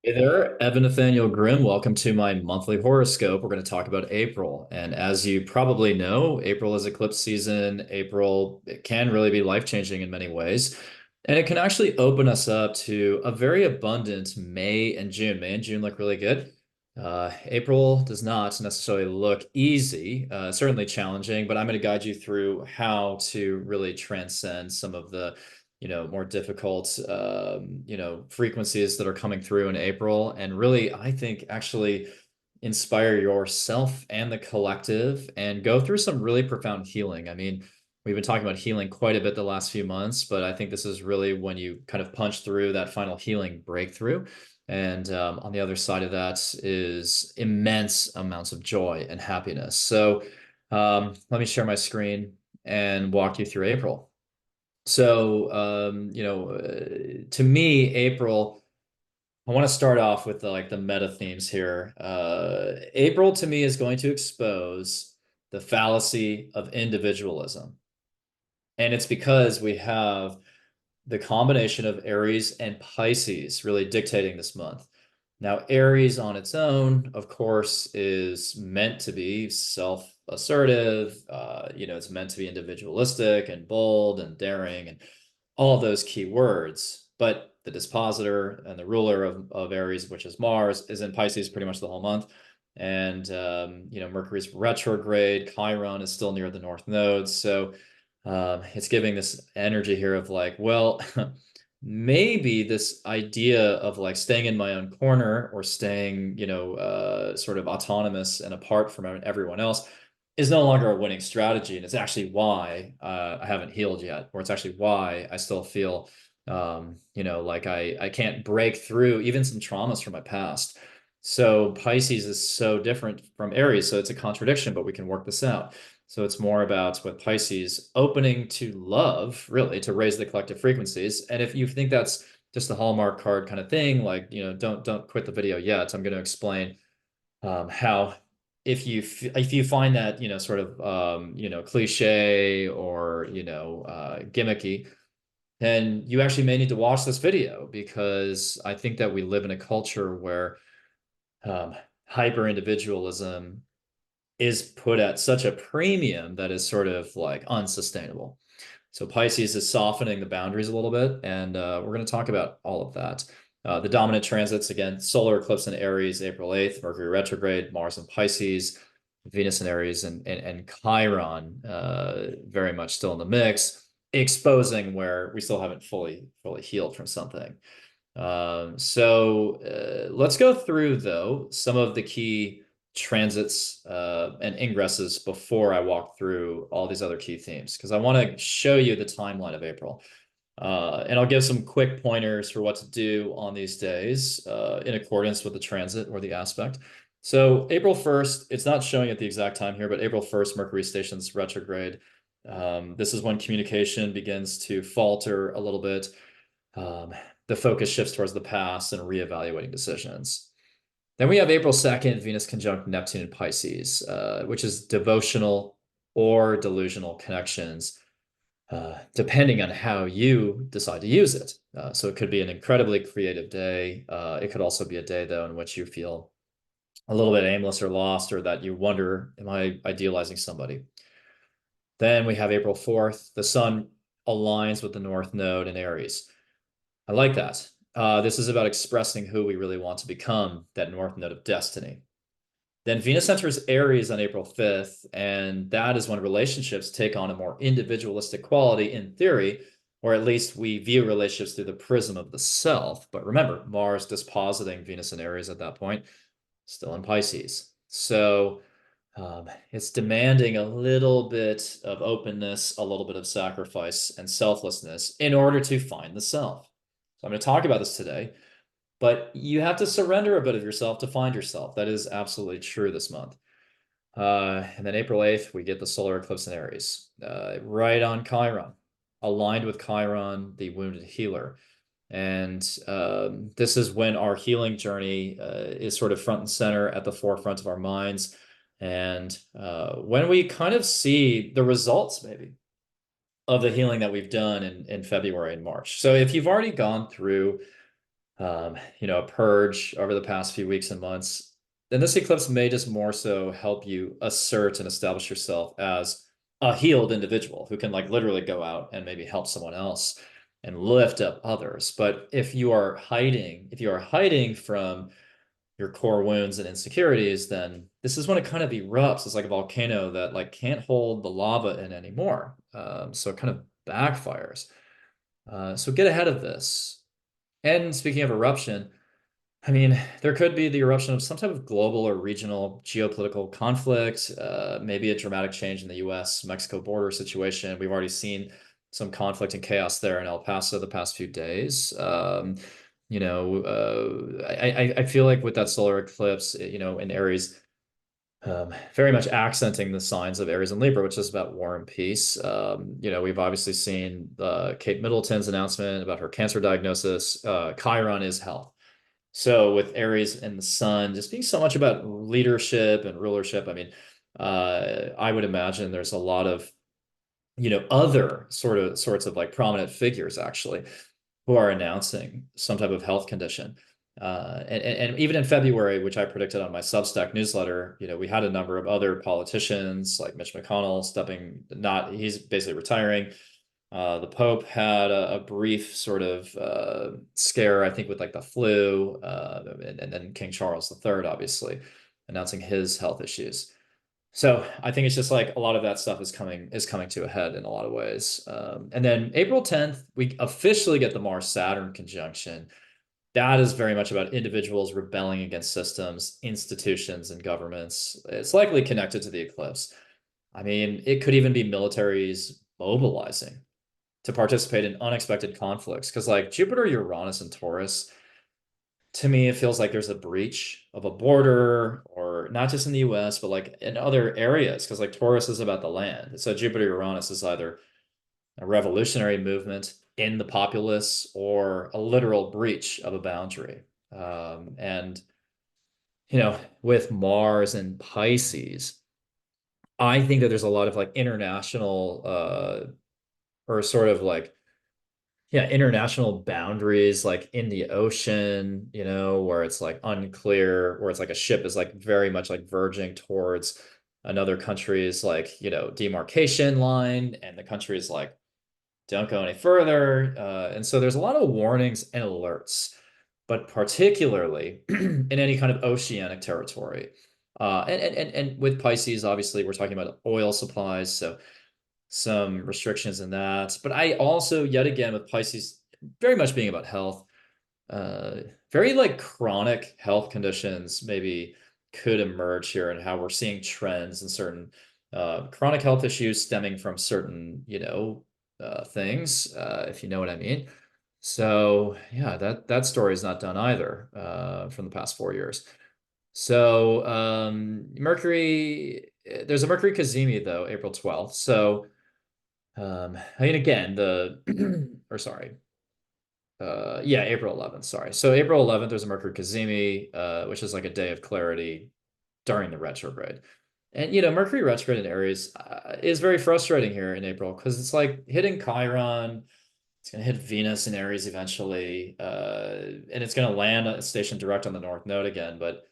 Hey there, Evan Nathaniel Grimm. Welcome to my monthly horoscope. We're going to talk about April. And as you probably know, April is eclipse season. April, it can really be life-changing in many ways. And it can actually open us up to a very abundant May and June. May and June look really good. April does not necessarily look easy, certainly challenging, but I'm going to guide you through how to really transcend some of the more difficult, frequencies that are coming through in April. And really, I think actually inspire yourself and the collective and go through some really profound healing. I mean, we've been talking about healing quite a bit the last few months, but I think this is really when you kind of punch through that final healing breakthrough. And on the other side of that is immense amounts of joy and happiness. So let me share my screen and walk you through April. So, to me, April, I want to start off with the meta themes here. April to me is going to expose the fallacy of individualism. And it's because we have the combination of Aries and Pisces really dictating this month. Now, Aries on its own, of course, is meant to be self-assertive. It's meant to be individualistic and bold and daring and all of those key words. But the dispositor and the ruler of Aries, which is Mars, is in Pisces pretty much the whole month. And, Mercury's retrograde, Chiron is still near the North Node. So it's giving this energy here of like, well, maybe this idea of like staying in my own corner or staying, sort of autonomous and apart from everyone else is no longer a winning strategy. And it's actually why I haven't healed yet, or it's actually why I still feel, like I can't break through even some traumas from my past. So Pisces is so different from Aries. So it's a contradiction, but we can work this out. So it's more about with Pisces opening to love, really, to raise the collective frequencies. And if you think that's just a Hallmark card kind of thing, like, don't quit the video yet. I'm going to explain how if you find that, sort of cliche or gimmicky, then you actually may need to watch this video because I think that we live in a culture where um, hyper individualism is put at such a premium that is sort of like unsustainable. So Pisces is softening the boundaries a little bit, and we're going to talk about all of that. The dominant transits, again, solar eclipse in Aries, April 8th, Mercury retrograde, Mars in Pisces, Venus in Aries, and Chiron very much still in the mix, exposing where we still haven't fully healed from something. Let's go through, though, some of the key transits and ingresses before I walk through all these other key themes, because I want to show you the timeline of April. And I'll give some quick pointers for what to do on these days in accordance with the transit or the aspect. So April 1st, it's not showing at the exact time here, but April 1st, Mercury stations retrograde. This is when communication begins to falter a little bit. Um, the focus shifts towards the past and reevaluating decisions. Then we have April 2nd, Venus conjunct Neptune in Pisces, which is devotional or delusional connections, depending on how you decide to use it. So it could be an incredibly creative day. It could also be a day, though, in which you feel a little bit aimless or lost, or that you wonder, am I idealizing somebody? Then we have April 4th, the sun aligns with the North Node in Aries. I like that. This is about expressing who we really want to become, that North Node of destiny. Then Venus enters Aries on April 5th, and that is when relationships take on a more individualistic quality in theory, or at least we view relationships through the prism of the self. But remember, Mars dispositing Venus and Aries at that point, still in Pisces. So it's demanding a little bit of openness, a little bit of sacrifice and selflessness in order to find the self. So I'm going to talk about this today, but you have to surrender a bit of yourself to find yourself. That is absolutely true this month. And then April 8th, we get the solar eclipse in Aries, right on Chiron, aligned with Chiron, the wounded healer. And this is when our healing journey is sort of front and center at the forefront of our minds. And when we kind of see the results, maybe, of the healing that we've done in February and March. So if you've already gone through a purge over the past few weeks and months. And this eclipse may just more so help you assert and establish yourself as a healed individual who can like literally go out and maybe help someone else and lift up others. But if you are hiding from your core wounds and insecurities, then this is when it kind of erupts. It's like a volcano that like can't hold the lava in anymore. So it kind of backfires. So get ahead of this. And speaking of eruption, I mean, there could be the eruption of some type of global or regional geopolitical conflict, maybe a dramatic change in the US-Mexico border situation. We've already seen some conflict and chaos there in El Paso the past few days. I feel like with that solar eclipse, in Aries, very much accenting the signs of Aries and Libra, which is about war and peace. We've obviously seen Kate Middleton's announcement about her cancer diagnosis. Chiron is health. So with Aries and the Sun, just being so much about leadership and rulership, I mean, I would imagine there's a lot of, other sorts of like prominent figures actually who are announcing some type of health condition. And even in February, which I predicted on my Substack newsletter, we had a number of other politicians like Mitch McConnell he's basically retiring. The Pope had a brief sort of scare, I think, with like the flu, and then King Charles III, obviously, announcing his health issues. So I think it's just like a lot of that stuff is coming to a head in a lot of ways. And then April 10th, we officially get the Mars-Saturn conjunction. That is very much about individuals rebelling against systems, institutions, and governments. It's likely connected to the eclipse. I mean, it could even be militaries mobilizing to participate in unexpected conflicts. Because like Jupiter, Uranus, and Taurus, to me, it feels like there's a breach of a border, or not just in the US, but like in other areas. Because like Taurus is about the land. So Jupiter, Uranus is either a revolutionary movement in the populace or a literal breach of a boundary. And, with Mars and Pisces, I think that there's a lot of like international or sort of like yeah, international boundaries like in the ocean, where it's like unclear, where it's like a ship is like very much like verging towards another country's like, demarcation line, and the country is like, don't go any further. And so there's a lot of warnings and alerts, but particularly in any kind of oceanic territory. And with Pisces, obviously, we're talking about oil supplies. So some restrictions in that. But I also, yet again, with Pisces, very much being about health, uh, very like chronic health conditions maybe could emerge here, and how we're seeing trends in certain chronic health issues stemming from certain, things, if you know what I mean. So yeah, that story is not done either from the past 4 years. So there's a Mercury Cazimi though, April 12th. So I mean, again, or sorry, yeah, April 11th, sorry. So April 11th, there's a Mercury Cazimi, which is like a day of clarity during the retrograde. And, Mercury retrograde in Aries is very frustrating here in April because it's like hitting Chiron, it's going to hit Venus in Aries eventually, and it's going to land a station direct on the North Node again. But,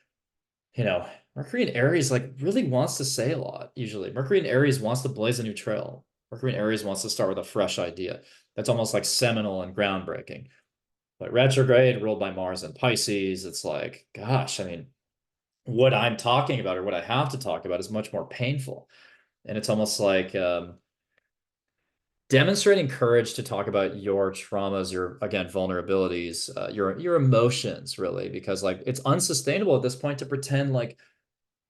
you know, Mercury in Aries like really wants to say a lot, usually. Mercury in Aries wants to blaze a new trail. Mercury in Aries wants to start with a fresh idea. That's almost like seminal and groundbreaking. But retrograde, ruled by Mars and Pisces, it's like, gosh, I mean, what I'm talking about or what I have to talk about is much more painful. And it's almost like demonstrating courage to talk about your traumas, your, again, vulnerabilities, your emotions, really, because like it's unsustainable at this point to pretend like,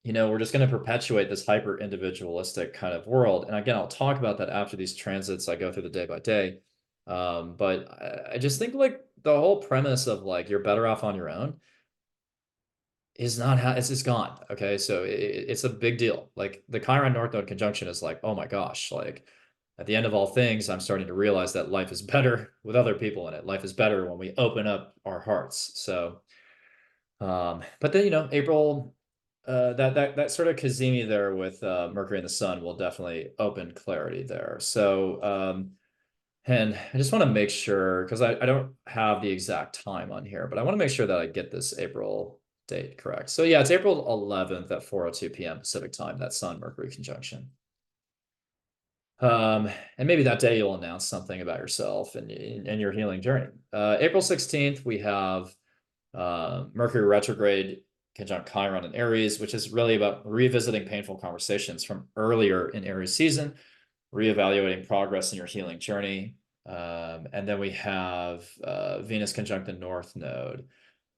we're just going to perpetuate this hyper individualistic kind of world. And again, I'll talk about that after these transits I go through the day by day. But I just think like the whole premise of like you're better off on your own is not how it's just gone. Okay. So it's a big deal. Like the Chiron North Node conjunction is like, oh my gosh, like at the end of all things, I'm starting to realize that life is better with other people in it. Life is better when we open up our hearts. So, but then, April, that sort of Cazimi there with Mercury and the Sun will definitely open clarity there. So, And I just want to make sure, because I don't have the exact time on here, but I want to make sure that I get this April date correct. So yeah, it's April 11th at 4:02 p.m. Pacific time, that Sun Mercury conjunction. Um, and maybe that day you'll announce something about yourself and your healing journey. April 16th, we have Mercury retrograde conjunct Chiron in Aries, which is really about revisiting painful conversations from earlier in Aries season, reevaluating progress in your healing journey. And then we have Venus conjunct the North Node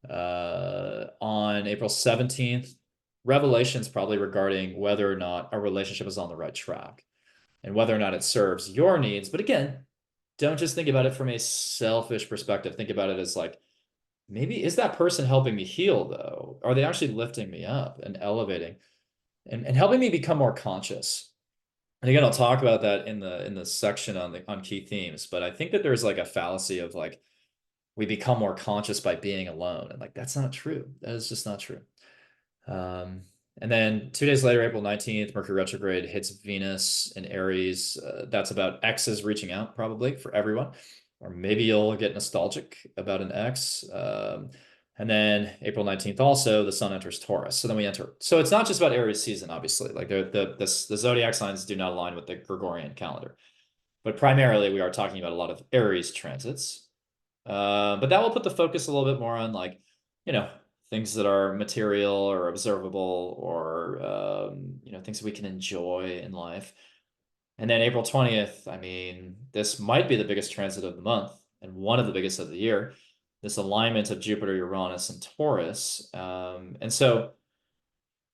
on April 17th. Revelations probably regarding whether or not a relationship is on the right track and whether or not it serves your needs. But again, don't just think about it from a selfish perspective. Think about it as like, maybe is that person helping me heal though? Are they actually lifting me up and elevating and helping me become more conscious? And again, I'll talk about that in the section on key themes, but I think that there's like a fallacy of like we become more conscious by being alone. And like that's not true. That is just not true. Um, and then 2 days later, April 19th, Mercury retrograde hits Venus in Aries. That's about exes reaching out, probably for everyone. Or maybe you'll get nostalgic about an ex. And then April 19th, also, the sun enters Taurus. So then we enter. So it's not just about Aries season, obviously. Like the zodiac signs do not align with the Gregorian calendar. But primarily, we are talking about a lot of Aries transits. But that will put the focus a little bit more on like, you know, things that are material or observable or, things that we can enjoy in life. And then April 20th, I mean, this might be the biggest transit of the month and one of the biggest of the year, this alignment of Jupiter, Uranus, and Taurus. And so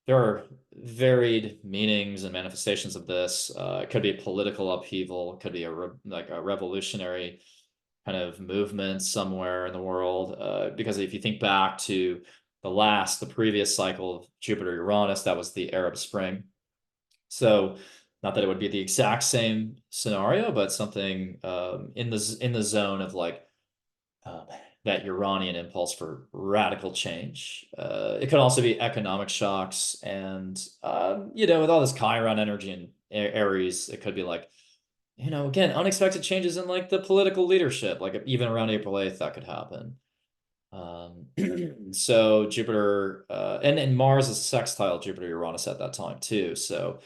there are varied meanings and manifestations of this. It could be a political upheaval, it could be like a revolutionary kind of movement somewhere in the world. Because if you think back to the previous cycle of Jupiter Uranus, that was the Arab Spring. So not that it would be the exact same scenario, but something in the zone of like um, that Uranian impulse for radical change. It could also be economic shocks, and with all this Chiron energy in Aries, it could be like again, unexpected changes in like the political leadership, like even around April 8th, that could happen. So Jupiter, and Mars is sextile Jupiter Uranus at that time too. So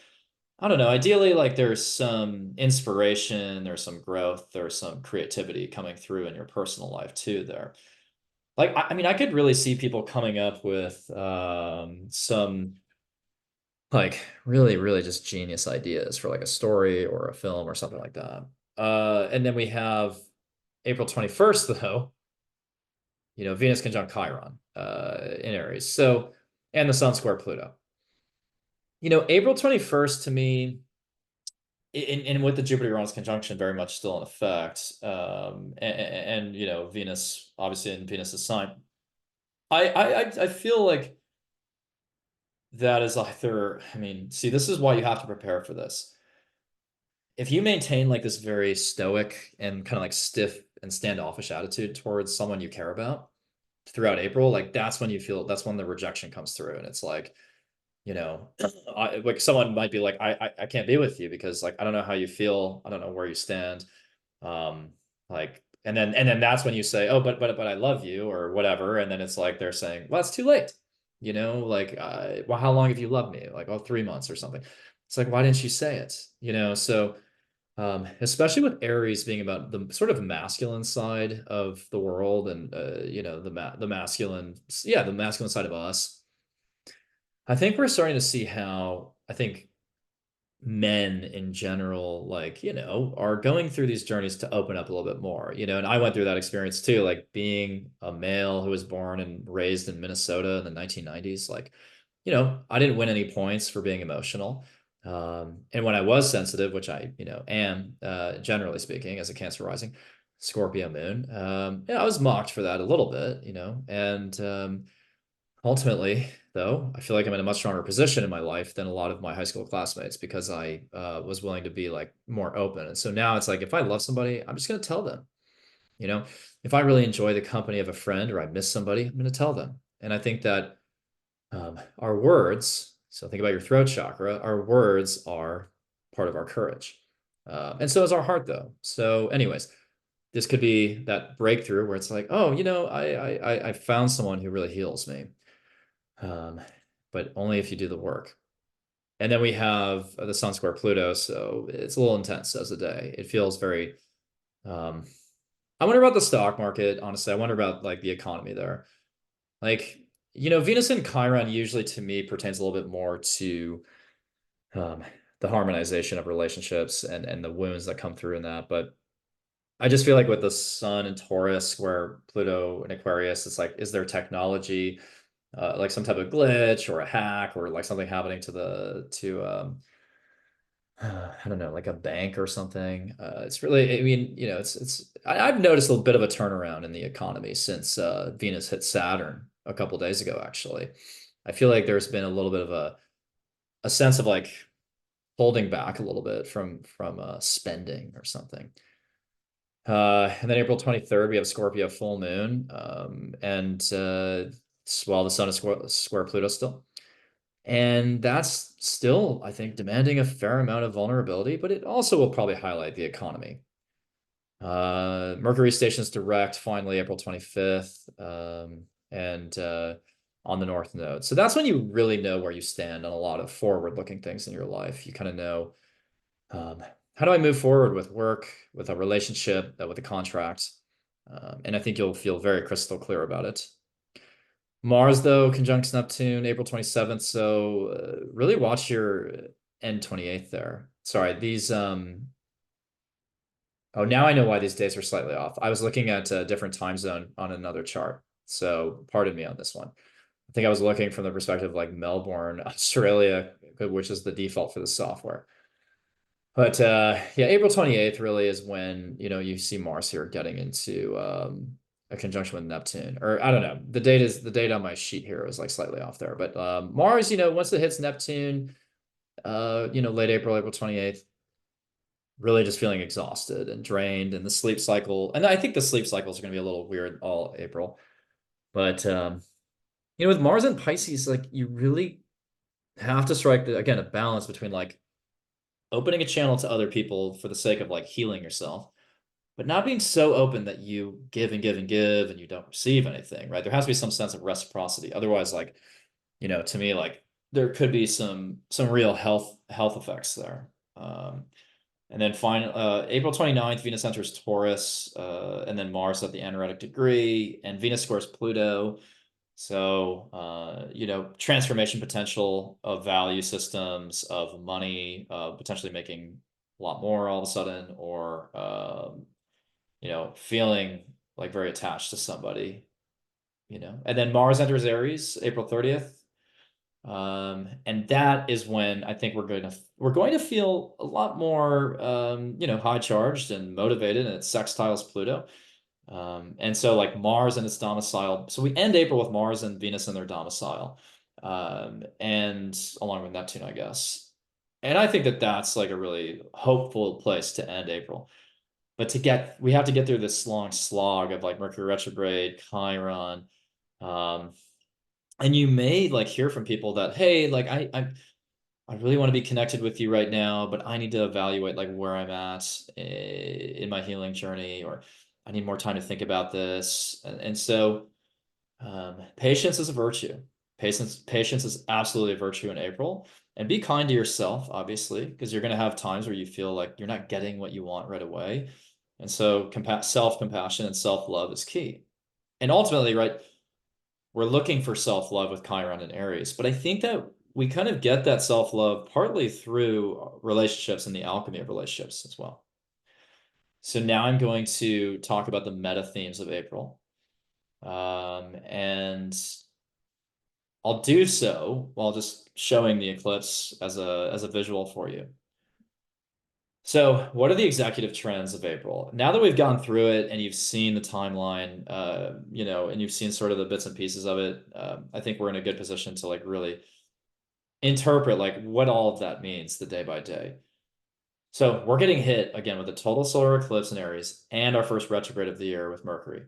I don't know. Ideally, like there's some inspiration, there's some growth, there's some creativity coming through in your personal life too there. Like, I mean, I could really see people coming up with some like really, really just genius ideas for like a story or a film or something like that. And then we have April 21st, though, Venus conjunct Chiron in Aries. So, and the Sun square Pluto. April 21st to me, and with the Jupiter Uranus conjunction very much still in effect, and Venus obviously in Venus's sign, I feel like that is either, I mean, see, this is why you have to prepare for this. If you maintain like this very stoic and kind of like stiff and standoffish attitude towards someone you care about throughout April, like that's when the rejection comes through. And it's like, like someone might be like, I can't be with you because like I don't know how you feel, I don't know where you stand. Like and then that's when you say, oh, but I love you or whatever. And then it's like they're saying, well, it's too late. Like well, how long have you loved me? Like, oh, 3 months or something. It's like, why didn't you say it? So especially with Aries being about the sort of masculine side of the world and the masculine, yeah, the masculine side of us. I think we're starting to see how I think men in general, like, are going through these journeys to open up a little bit more, and I went through that experience too, like being a male who was born and raised in Minnesota in the 1990s. Like, I didn't win any points for being emotional. And when I was sensitive, which I, am, generally speaking, as a Cancer rising, Scorpio moon, yeah, I was mocked for that a little bit, and ultimately, though, I feel like I'm in a much stronger position in my life than a lot of my high school classmates because I was willing to be like more open. And so now it's like if I love somebody, I'm just going to tell them. You know, if I really enjoy the company of a friend or I miss somebody, I'm going to tell them. And I think that our words, so think about your throat chakra, our words are part of our courage. And so is our heart, though. So, anyways, this could be that breakthrough where it's like, oh, I found someone who really heals me. Um, but only if you do the work. And then we have the Sun square Pluto, so it's a little intense as a day. It feels very. Um, I wonder about the stock market, honestly. I wonder about like the economy there. Like, Venus and Chiron usually to me pertains a little bit more to um, the harmonization of relationships and the wounds that come through in that. But I just feel like with the Sun and Taurus, where Pluto and Aquarius, it's like, is there technology, like some type of glitch or a hack or like something happening I don't know, like a bank or something. It's really, I mean, I've noticed a bit of a turnaround in the economy since Venus hit Saturn a couple days ago, actually. I feel like there's been a little bit of a sense of like holding back a little bit from spending or something. And then April 23rd, we have Scorpio full moon. Well, the sun is square Pluto still. And that's still, I think, demanding a fair amount of vulnerability, but it also will probably highlight the economy. Mercury stations direct finally April 25th, and on the North Node. So that's when you really know where you stand on a lot of forward-looking things in your life. You kind of know, how do I move forward with work, with a relationship, with a contract? And I think you'll feel very crystal clear about it. Mars, though, conjunct Neptune, April 27th. So really watch your end 28th there. Sorry, oh, now I know why these days are slightly off. I was looking at a different time zone on another chart. So pardon me on this one. I think I was looking from the perspective of like Melbourne, Australia, which is the default for the software. But yeah, April 28th really is when, you see Mars here getting into a conjunction with Neptune. Or I don't know. The date on my sheet here is like slightly off there. But Mars, once it hits Neptune, late April, April 28th, really just feeling exhausted and drained and the sleep cycle. And I think the sleep cycles are going to be a little weird all April. But with Mars and Pisces, like you really have to strike again a balance between like opening a channel to other people for the sake of like healing yourself, but not being so open that you give and give and give and you don't receive anything, right? There has to be some sense of reciprocity. Otherwise, like, to me, like there could be some real health effects there. And then final April 29th, Venus enters Taurus, and then Mars at the anaretic degree, and Venus squares Pluto. So, transformation potential of value systems, of money, potentially making a lot more all of a sudden, or, feeling like very attached to somebody, And then Mars enters Aries, April 30th. And that is when I think we're going to feel a lot more, high charged and motivated, and it sextiles Pluto. And so like Mars and its domicile. So we end April with Mars and Venus in their domicile. And along with Neptune, I guess. And I think that that's like a really hopeful place to end April. But we have to get through this long slog of like Mercury retrograde, Chiron. Um, and you may like hear from people that, hey, like I really want to be connected with you right now, but I need to evaluate like where I'm at in my healing journey, or I need more time to think about this. And so patience is a virtue. Patience is absolutely a virtue in April. And be kind to yourself, obviously, because you're going to have times where you feel like you're not getting what you want right away. And so self-compassion and self-love is key. And ultimately, right, we're looking for self-love with Chiron and Aries. But I think that we kind of get that self-love partly through relationships and the alchemy of relationships as well. So now I'm going to talk about the meta themes of April. And I'll do so while just showing the eclipse as a visual for you. So, what are the executive trends of April? Now that we've gone through it and you've seen the timeline, and you've seen sort of the bits and pieces of it, I think we're in a good position to like really interpret like what all of that means the day by day. So we're getting hit again with a total solar eclipse in Aries and our first retrograde of the year with Mercury.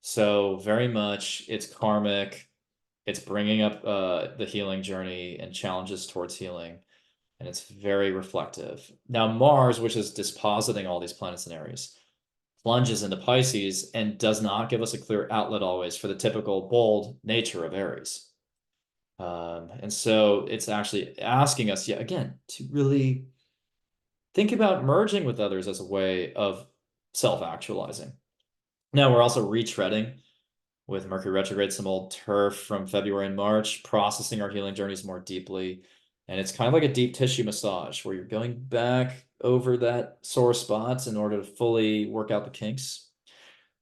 So very much it's karmic. It's bringing up the healing journey and challenges towards healing. and it's very reflective. Now, Mars, which is dispositing all these planets in Aries, plunges into Pisces and does not give us a clear outlet always for the typical bold nature of Aries. And so it's actually asking us, yeah, again, to really think about merging with others as a way of self-actualizing. Now we're also retreading with Mercury retrograde, some old turf from February and March, processing our healing journeys more deeply. And it's kind of like a deep tissue massage where you're going back over that sore spots in order to fully work out the kinks.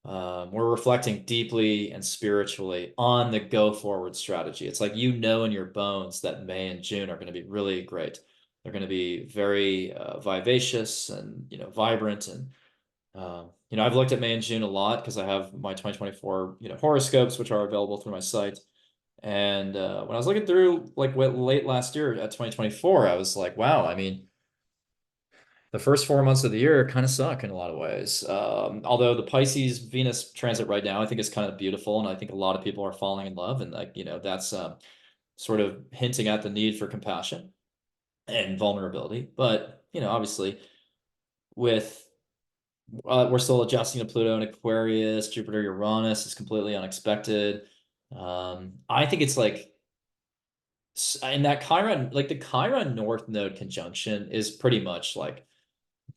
We're reflecting deeply and spiritually on the go forward strategy. It's like, you know, in your bones that May and June are going to be really great. They're going to be very vivacious and, you know, vibrant. And, you know, I've looked at May and June a lot because I have my 2024, you know, horoscopes, which are available through my site. And when I was looking through like late last year at 2024, I was like, wow, I mean, the first 4 months of the year kind of suck in a lot of ways. Although the Pisces Venus transit right now, I think is kind of beautiful, and I think a lot of people are falling in love, and like, you know, that's sort of hinting at the need for compassion and vulnerability. But you know, obviously, with we're still adjusting to Pluto and Aquarius, Jupiter, Uranus is completely unexpected. I think it's like in that Chiron, like the Chiron North Node conjunction is pretty much like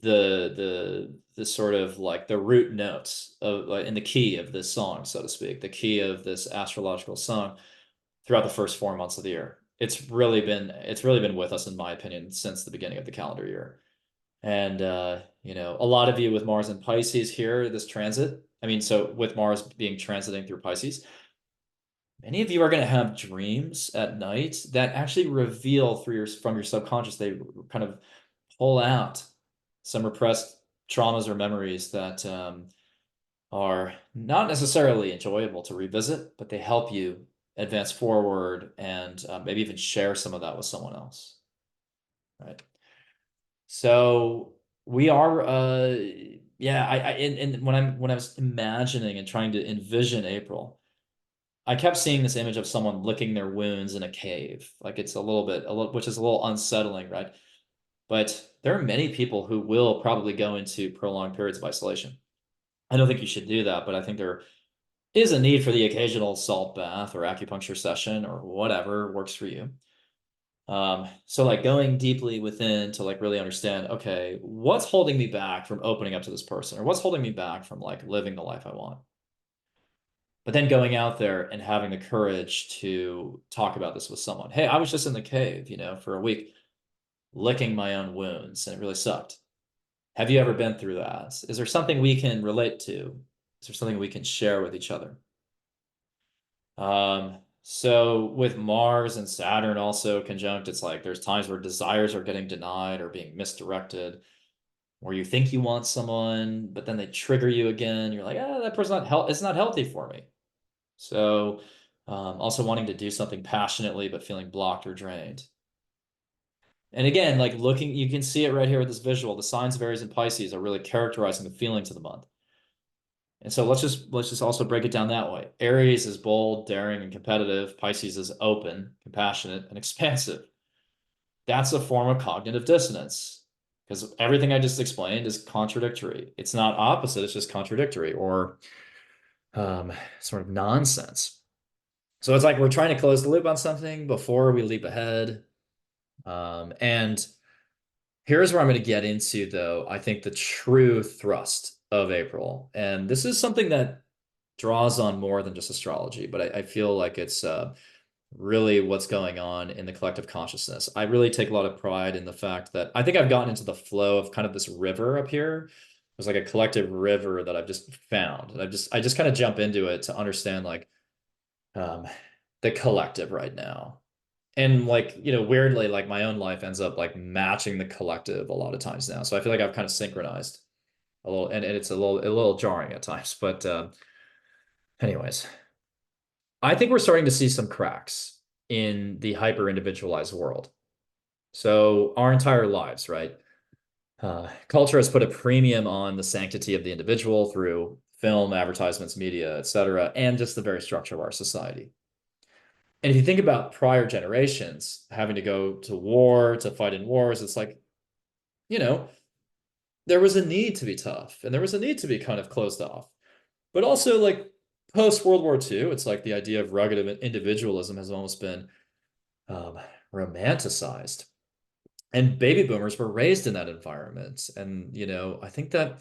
the sort of like the root notes of like in the key of this song, so to speak, the key of this astrological song throughout the first 4 months of the year. It's really been with us, in my opinion, since the beginning of the calendar year. And you know, a lot of you with Mars and Pisces here, this transit. I mean, so with Mars being transiting through Pisces, many of you are going to have dreams at night that actually reveal through from your subconscious. They kind of pull out some repressed traumas or memories that are not necessarily enjoyable to revisit, but they help you advance forward and maybe even share some of that with someone else, right? So we are, yeah. And when I was imagining and trying to envision April, I kept seeing this image of someone licking their wounds in a cave. Like it's which is a little unsettling, right? But there are many people who will probably go into prolonged periods of isolation. I don't think you should do that, but I think there is a need for the occasional salt bath or acupuncture session or whatever works for you. So like going deeply within to like really understand, okay, what's holding me back from opening up to this person, or what's holding me back from like living the life I want? But then going out there and having the courage to talk about this with someone. Hey, I was just in the cave, you know, for a week, licking my own wounds, and it really sucked. Have you ever been through that? Is there something we can relate to? Is there something we can share with each other? So with Mars and Saturn also conjunct, it's like there's times where desires are getting denied or being misdirected, where you think you want someone, but then they trigger you again. You're like, ah, that person's not it's not healthy for me. So also wanting to do something passionately, but feeling blocked or drained. And again, like looking, you can see it right here with this visual. The signs of Aries and Pisces are really characterizing the feelings of the month. And so let's just also break it down that way. Aries is bold, daring, and competitive. Pisces is open, compassionate, and expansive. That's a form of cognitive dissonance because everything I just explained is contradictory. It's not opposite, it's just contradictory or sort of nonsense. So it's like we're trying to close the loop on something before we leap ahead. And here's where I'm going to get into, though, I think the true thrust of April. And this is something that draws on more than just astrology, but I feel like it's really what's going on in the collective consciousness. I really take a lot of pride in the fact that I think I've gotten into the flow of kind of this river up here. There's like a collective river that I've just found. And I just kind of jump into it to understand like um, the collective right now. And like, you know, weirdly, like my own life ends up like matching the collective a lot of times now. So I feel like I've kind of synchronized a little, and it's a little jarring at times. But anyways, I think we're starting to see some cracks in the hyper individualized world. So our entire lives, right? Culture has put a premium on the sanctity of the individual through film, advertisements, media, etc., and just the very structure of our society. And if you think about prior generations having to go to war, to fight in wars, it's like, you know, there was a need to be tough and there was a need to be kind of closed off. But also, like post World War II, it's like the idea of rugged individualism has almost been um, romanticized. And baby boomers were raised in that environment. And, I think that,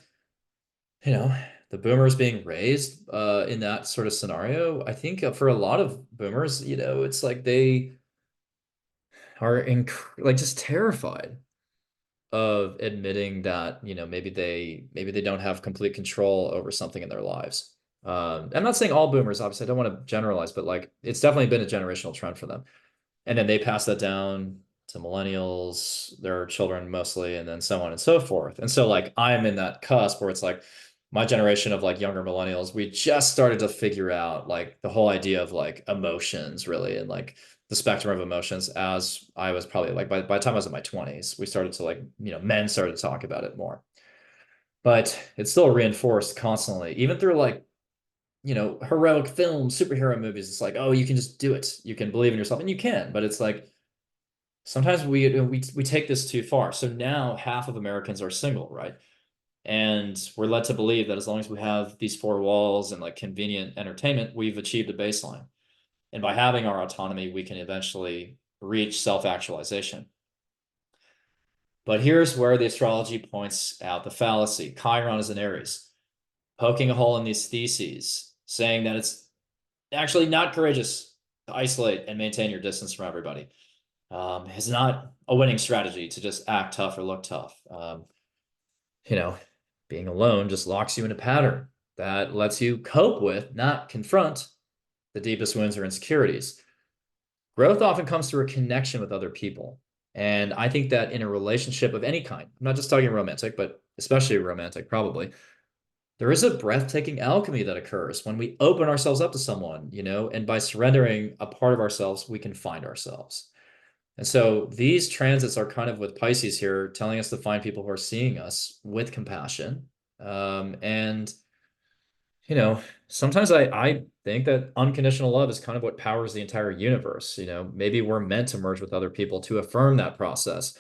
you know, the boomers being raised in that sort of scenario, I think for a lot of boomers, it's like they are like just terrified of admitting that, maybe they don't have complete control over something in their lives. I'm not saying all boomers, obviously, I don't want to generalize, but like it's definitely been a generational trend for them. And then they pass that down to millennials, their children mostly, and then so on and so forth. And so like I'm in that cusp where it's like my generation of like younger millennials, we just started to figure out like the whole idea of like emotions really and like the spectrum of emotions as I was probably like by the time I was in my 20s, we started to like, men started to talk about it more. But it's still reinforced constantly, even through like heroic films, superhero movies. It's like, oh, you can just do it. You can believe in yourself, and you can. But it's like sometimes we take this too far. So now half of Americans are single, right? And we're led to believe that as long as we have these four walls and like convenient entertainment, we've achieved a baseline. And by having our autonomy, we can eventually reach self-actualization. But here's where the astrology points out the fallacy. Chiron is an Aries, poking a hole in these theses, saying that it's actually not courageous to isolate and maintain your distance from everybody. It's not a winning strategy to just act tough or look tough. You know, being alone just locks you in a pattern that lets you cope with, not confront, the deepest wounds or insecurities. Growth often comes through a connection with other people. And I think that in a relationship of any kind, I'm not just talking romantic, but especially romantic, probably, there is a breathtaking alchemy that occurs when we open ourselves up to someone, and by surrendering a part of ourselves, we can find ourselves. And so these transits are kind of with Pisces here, telling us to find people who are seeing us with compassion. And, you know, sometimes I think that unconditional love is kind of what powers the entire universe. Maybe we're meant to merge with other people to affirm that process.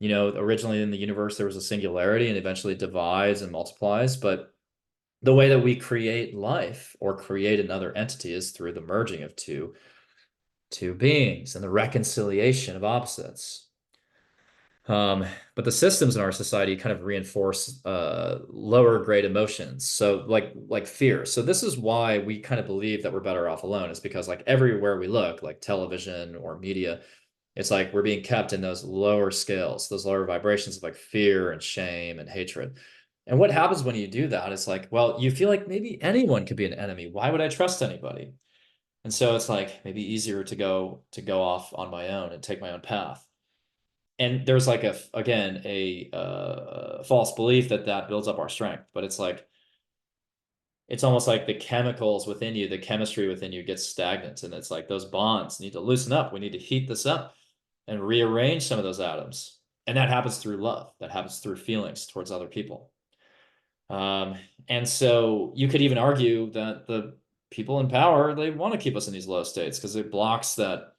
Originally in the universe, there was a singularity and eventually divides and multiplies. But the way that we create life or create another entity is through the merging of two beings and the reconciliation of opposites. Um, but the systems in our society kind of reinforce lower grade emotions. So like fear. So this is why we kind of believe that we're better off alone. It's because like everywhere we look, like television or media, it's like we're being kept in those lower scales, those lower vibrations of like fear and shame and hatred. And what happens when you do that? It's like, well, you feel like maybe anyone could be an enemy. Why would I trust anybody? And so it's like maybe easier to go off on my own and take my own path. And there's like again a false belief that that builds up our strength, but it's like it's almost like the chemicals within you, the chemistry within you gets stagnant, and it's like those bonds need to loosen up. We need to heat this up and rearrange some of those atoms, and that happens through love. That happens through feelings towards other people. Um, and so you could even argue that the people in power, they want to keep us in these low states because it blocks that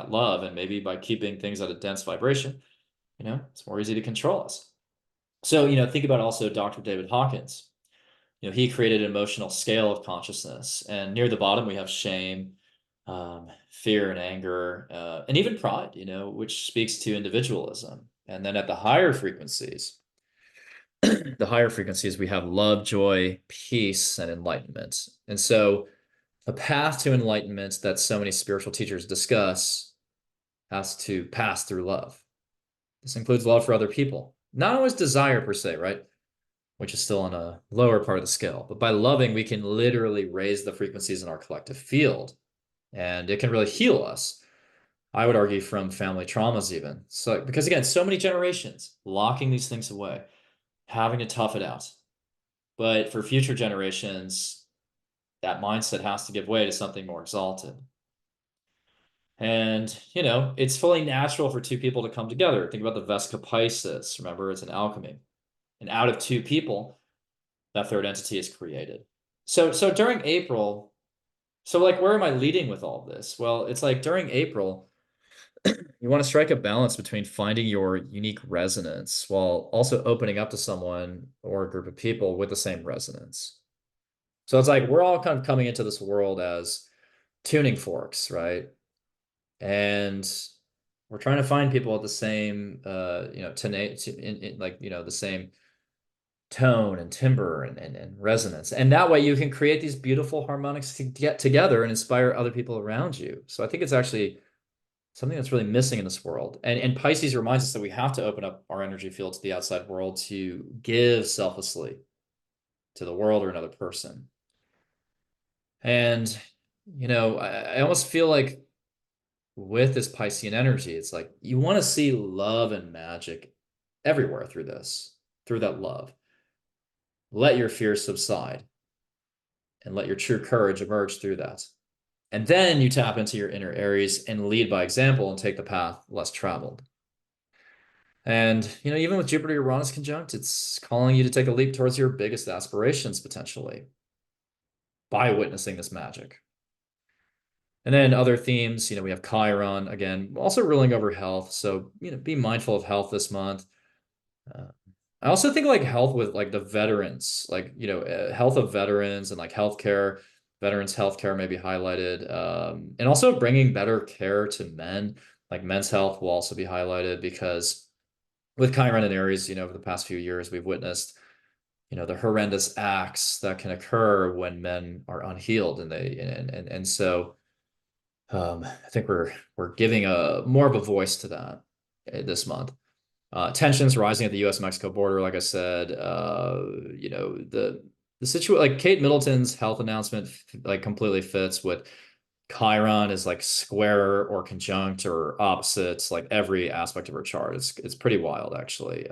love, and maybe by keeping things at a dense vibration, it's more easy to control us. So, think about also Dr. David Hawkins. He created an emotional scale of consciousness, and near the bottom we have shame, fear and anger, and even pride, which speaks to individualism. And then at the higher frequencies, we have love, joy, peace, and enlightenment. And so a path to enlightenment that so many spiritual teachers discuss has to pass through love. This includes love for other people, not always desire per se, right? Which is still on a lower part of the scale. But by loving, we can literally raise the frequencies in our collective field, and it can really heal us. I would argue from family traumas, even. So, because again, so many generations locking these things away, having to tough it out. But for future generations, that mindset has to give way to something more exalted. And, it's fully natural for two people to come together. Think about the Vesca Pisces. Remember, it's an alchemy. And out of two people, that third entity is created. So during April, So like, where am I leading with all this? Well, it's like during April, you want to strike a balance between finding your unique resonance while also opening up to someone or a group of people with the same resonance. So it's like we're all kind of coming into this world as tuning forks, right? And we're trying to find people at the same, like, the same tone and timbre and resonance. And that way you can create these beautiful harmonics to get together and inspire other people around you. So I think it's actually something that's really missing in this world. And Pisces reminds us that we have to open up our energy field to the outside world to give selflessly to the world or another person. And, I almost feel like with this Piscean energy, it's like you want to see love and magic everywhere through this, through that love. Let your fears subside and let your true courage emerge through that. And then you tap into your inner Aries and lead by example and take the path less traveled. And, even with Jupiter Uranus conjunct, it's calling you to take a leap towards your biggest aspirations potentially by witnessing this magic. And then other themes, we have Chiron again, also ruling over health. So, be mindful of health this month. Uh, I also think like health with like the veterans, like, health of veterans and like healthcare, veterans healthcare may be highlighted. And also bringing better care to men, like men's health will also be highlighted because with Chiron and Aries, over the past few years, we've witnessed, the horrendous acts that can occur when men are unhealed. And so I think we're giving a more of a voice to that this month. Tensions rising at the U.S. Mexico border, like I said, the situation, like Kate Middleton's health announcement, like completely fits what Chiron is like square or conjunct or opposites, like every aspect of her chart. It's pretty wild actually.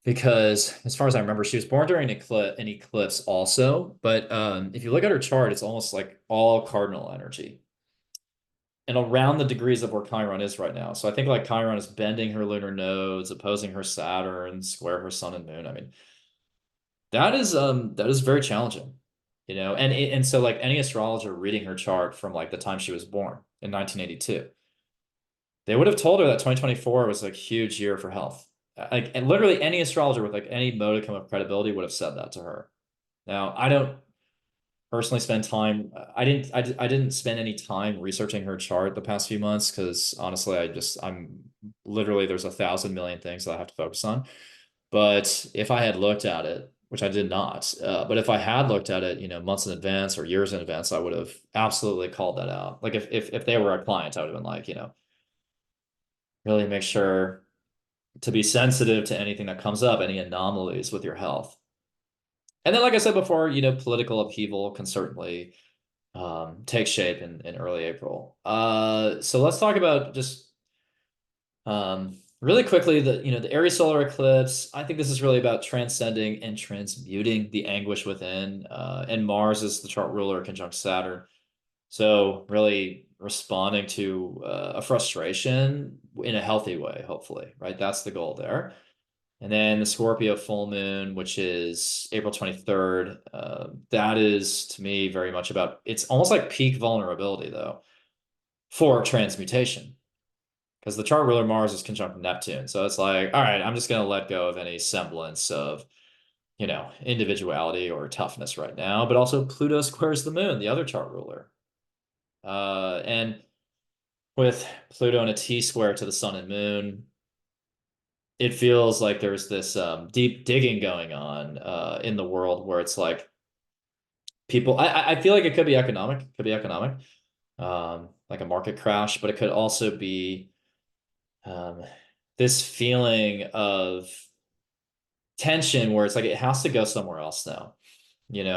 Because as far as I remember, she was born during an eclipse also. But if you look at her chart, it's almost like all cardinal energy and around the degrees of where Chiron is right now. So I think like Chiron is bending her lunar nodes, opposing her Saturn, square her sun and moon. I mean, that is very challenging, and so like any astrologer reading her chart from like the time she was born in 1982, they would have told her that 2024 was like a huge year for health. Like, and literally any astrologer with like any modicum of credibility would have said that to her. Now, I don't personally spend time. I didn't spend any time researching her chart the past few months because honestly, I'm literally there's 1,000 million things that I have to focus on. But if I had looked at it, which I did not, but if I had looked at it, months in advance or years in advance, I would have absolutely called that out. Like if they were a client, I would have been like, really make sure to be sensitive to anything that comes up, any anomalies with your health. And then, like I said before, political upheaval can certainly take shape in early April. So let's talk about just really quickly the Aries solar eclipse. I think this is really about transcending and transmuting the anguish within. And Mars is the chart ruler conjunct Saturn. So really responding to a frustration in a healthy way, hopefully, right? That's the goal there. And then the Scorpio full moon, which is April 23rd, that is to me very much about, it's almost like peak vulnerability though for transmutation because the chart ruler Mars is conjunct Neptune. So it's like, all right, I'm just going to let go of any semblance of, individuality or toughness right now. But also Pluto squares the moon, the other chart ruler. And with Pluto and a T square to the sun and moon, it feels like there's this deep digging going on in the world where it's like people, I feel like it could be economic, like a market crash, but it could also be um, this feeling of tension where it's like it has to go somewhere else now,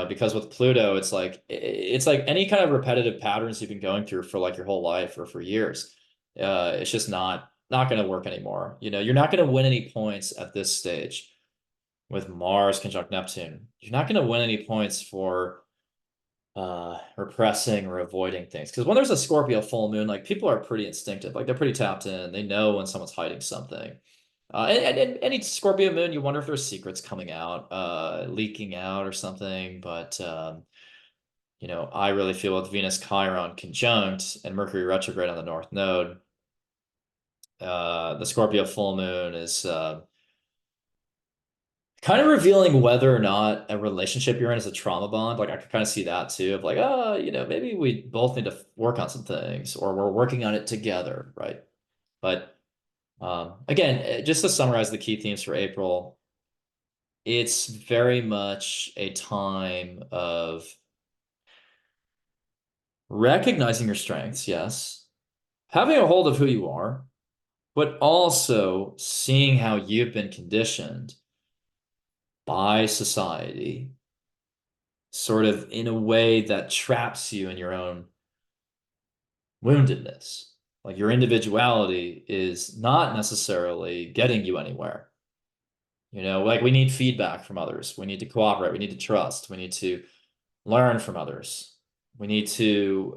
because with Pluto, it's like any kind of repetitive patterns you've been going through for like your whole life or for years. It's just not going to work anymore. You're not going to win any points at this stage with Mars conjunct Neptune. You're not going to win any points for repressing or avoiding things. Because when there's a Scorpio full moon, like people are pretty instinctive, like they're pretty tapped in. They know when someone's hiding something. And any Scorpio moon, you wonder if there's secrets coming out, leaking out or something. But I really feel with Venus Chiron conjunct and Mercury retrograde on the North Node, the Scorpio full moon is kind of revealing whether or not a relationship you're in is a trauma bond. Like I could kind of see that too, of like, maybe we both need to work on some things, or we're working on it together, right? But again, just to summarize the key themes for April, it's very much a time of recognizing your strengths, yes, having a hold of who you are, but also seeing how you've been conditioned by society, sort of in a way that traps you in your own woundedness. Like your individuality is not necessarily getting you anywhere. Like we need feedback from others. We need to cooperate. We need to trust. We need to learn from others. We need to,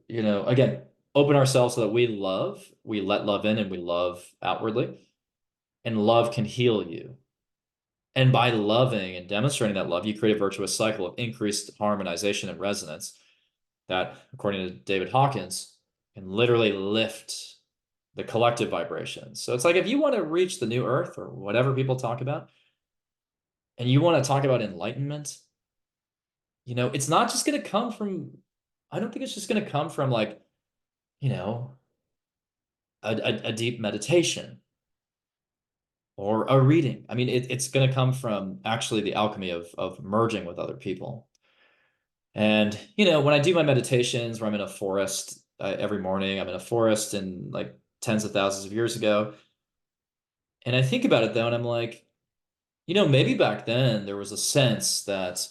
again, open ourselves so that we let love in and we love outwardly. And love can heal you. And by loving and demonstrating that love, you create a virtuous cycle of increased harmonization and resonance that, according to David Hawkins, can literally lift the collective vibrations. So it's like if you want to reach the new earth or whatever people talk about, and you want to talk about enlightenment, it's not just going to come from, I don't think it's just going to come from like, you know, a deep meditation or a reading. I mean, it's going to come from actually the alchemy of merging with other people. And, when I do my meditations where I'm in a forest every morning, I'm in a forest in like tens of thousands of years ago. And I think about it though, and I'm like, maybe back then there was a sense that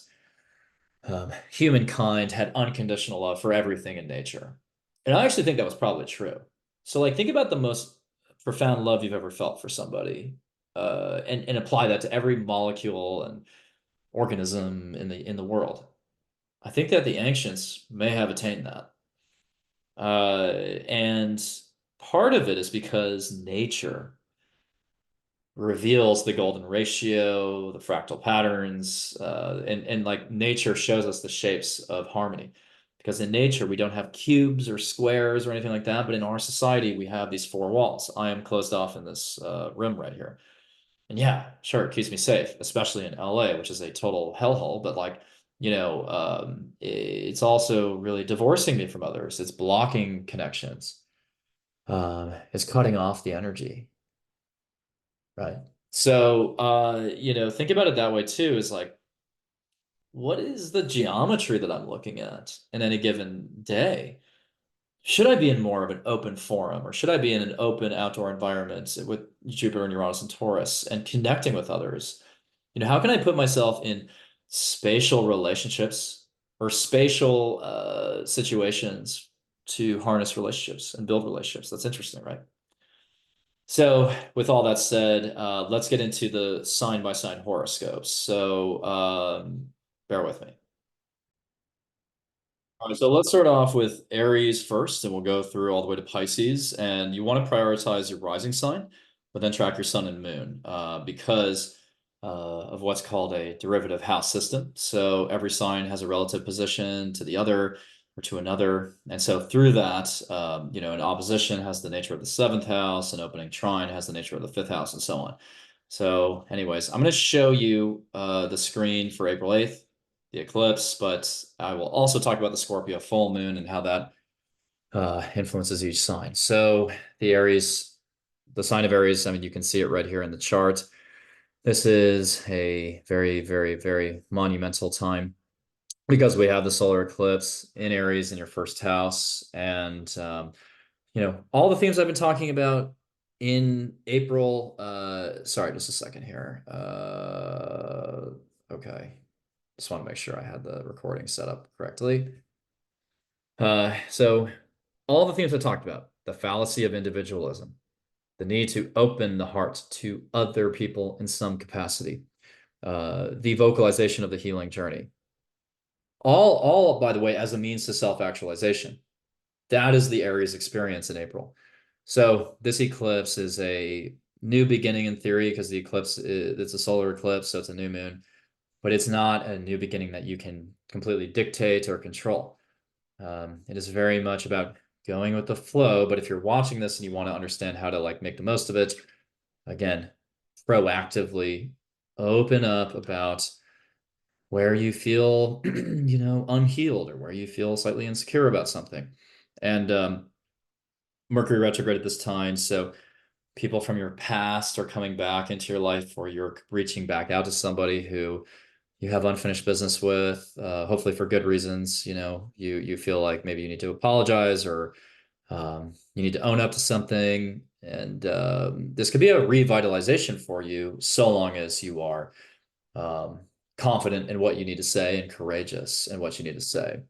humankind had unconditional love for everything in nature. And I actually think that was probably true. So, like, think about the most profound love you've ever felt for somebody, and apply that to every molecule and organism in the world. I think that the ancients may have attained that. And part of it is because nature reveals the golden ratio, the fractal patterns, and like nature shows us the shapes of harmony. Because in nature, we don't have cubes or squares or anything like that, but in our society, we have these four walls. I am closed off in this room right here. And yeah, sure, it keeps me safe, especially in LA, which is a total hellhole. But like, it's also really divorcing me from others. It's blocking connections. It's cutting off the energy. Right. So, think about it that way too, is like, what is the geometry that I'm looking at in any given day? Should I be in more of an open forum or should I be in an open outdoor environment with Jupiter and Uranus and Taurus and connecting with others? How can I put myself in spatial relationships or spatial situations to harness relationships and build relationships? That's interesting, right? So, with all that said, let's get into the sign by sign horoscopes. So, bear with me. All right, so let's start off with Aries first, and we'll go through all the way to Pisces. And you want to prioritize your rising sign, but then track your sun and moon because of what's called a derivative house system. So every sign has a relative position to the other or to another. And so through that, an opposition has the nature of the seventh house, an opening trine has the nature of the fifth house, and so on. So, anyways, I'm going to show you the screen for April 8th, the eclipse, but I will also talk about the Scorpio full moon and how that influences each sign. So, the sign of Aries, I mean, you can see it right here in the chart. This is a very, very, very monumental time because we have the solar eclipse in Aries in your first house. And, all the themes I've been talking about in April. Sorry, just a second here. Okay. Just want to make sure I had the recording set up correctly. So all the themes I talked about, the fallacy of individualism, the need to open the heart to other people in some capacity, the vocalization of the healing journey, all, by the way, as a means to self-actualization. That is the Aries experience in April. So this eclipse is a new beginning in theory because it's a solar eclipse, so it's a new moon, but it's not a new beginning that you can completely dictate or control. It is very much about going with the flow. But if you're watching this and you want to understand how to like make the most of it, again, proactively open up about where you feel, unhealed or where you feel slightly insecure about something. And Mercury retrograde at this time. So people from your past are coming back into your life, or you're reaching back out to somebody who you have unfinished business with, hopefully for good reasons. You feel like maybe you need to apologize, or you need to own up to something. And this could be a revitalization for you, so long as you are um, confident in what you need to say and courageous in what you need to say.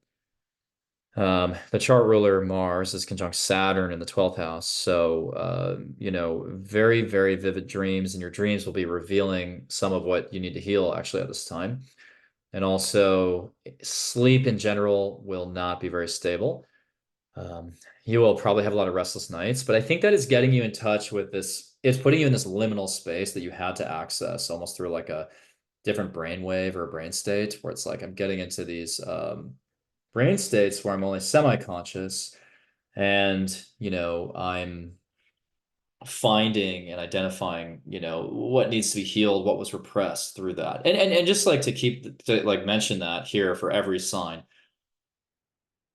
The chart ruler Mars is conjunct Saturn in the 12th house. So, very, very vivid dreams, and your dreams will be revealing some of what you need to heal actually at this time. And also, sleep in general will not be very stable. Um, you will probably have a lot of restless nights, but I think that is getting you in touch with this. It's putting you in this liminal space that you had to access almost through like a different brain wave or a brain state, where it's like I'm getting into these brain states where I'm only semi-conscious, and I'm finding and identifying what needs to be healed, what was repressed through that. And just like to like mention that here for every sign,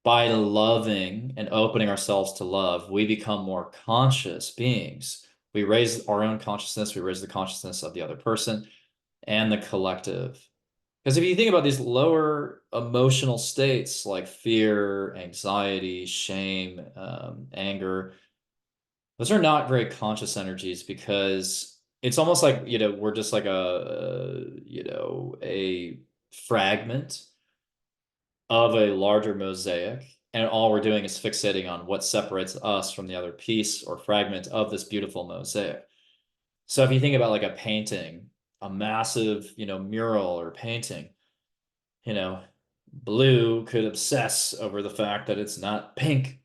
by loving and opening ourselves to love, we become more conscious beings. We raise our own consciousness, we raise the consciousness of the other person and the collective. Because if you think about these lower emotional states like fear, anxiety, shame, anger, those are not very conscious energies, because it's almost like, we're just like a fragment of a larger mosaic. And all we're doing is fixating on what separates us from the other piece or fragment of this beautiful mosaic. So if you think about like a painting, a massive, mural or painting, you know, blue could obsess over the fact that it's not pink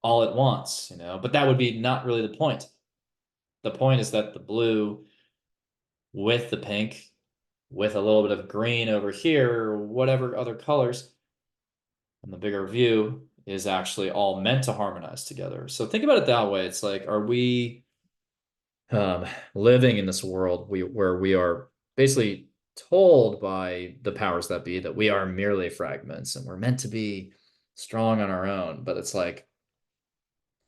all at once, but that would be not really the point. The point is that the blue with the pink, with a little bit of green over here, or whatever other colors, and the bigger view is actually all meant to harmonize together. So think about it that way. It's like, are we um, living in this world where we are basically told by the powers that be that we are merely fragments and we're meant to be strong on our own. But it's like,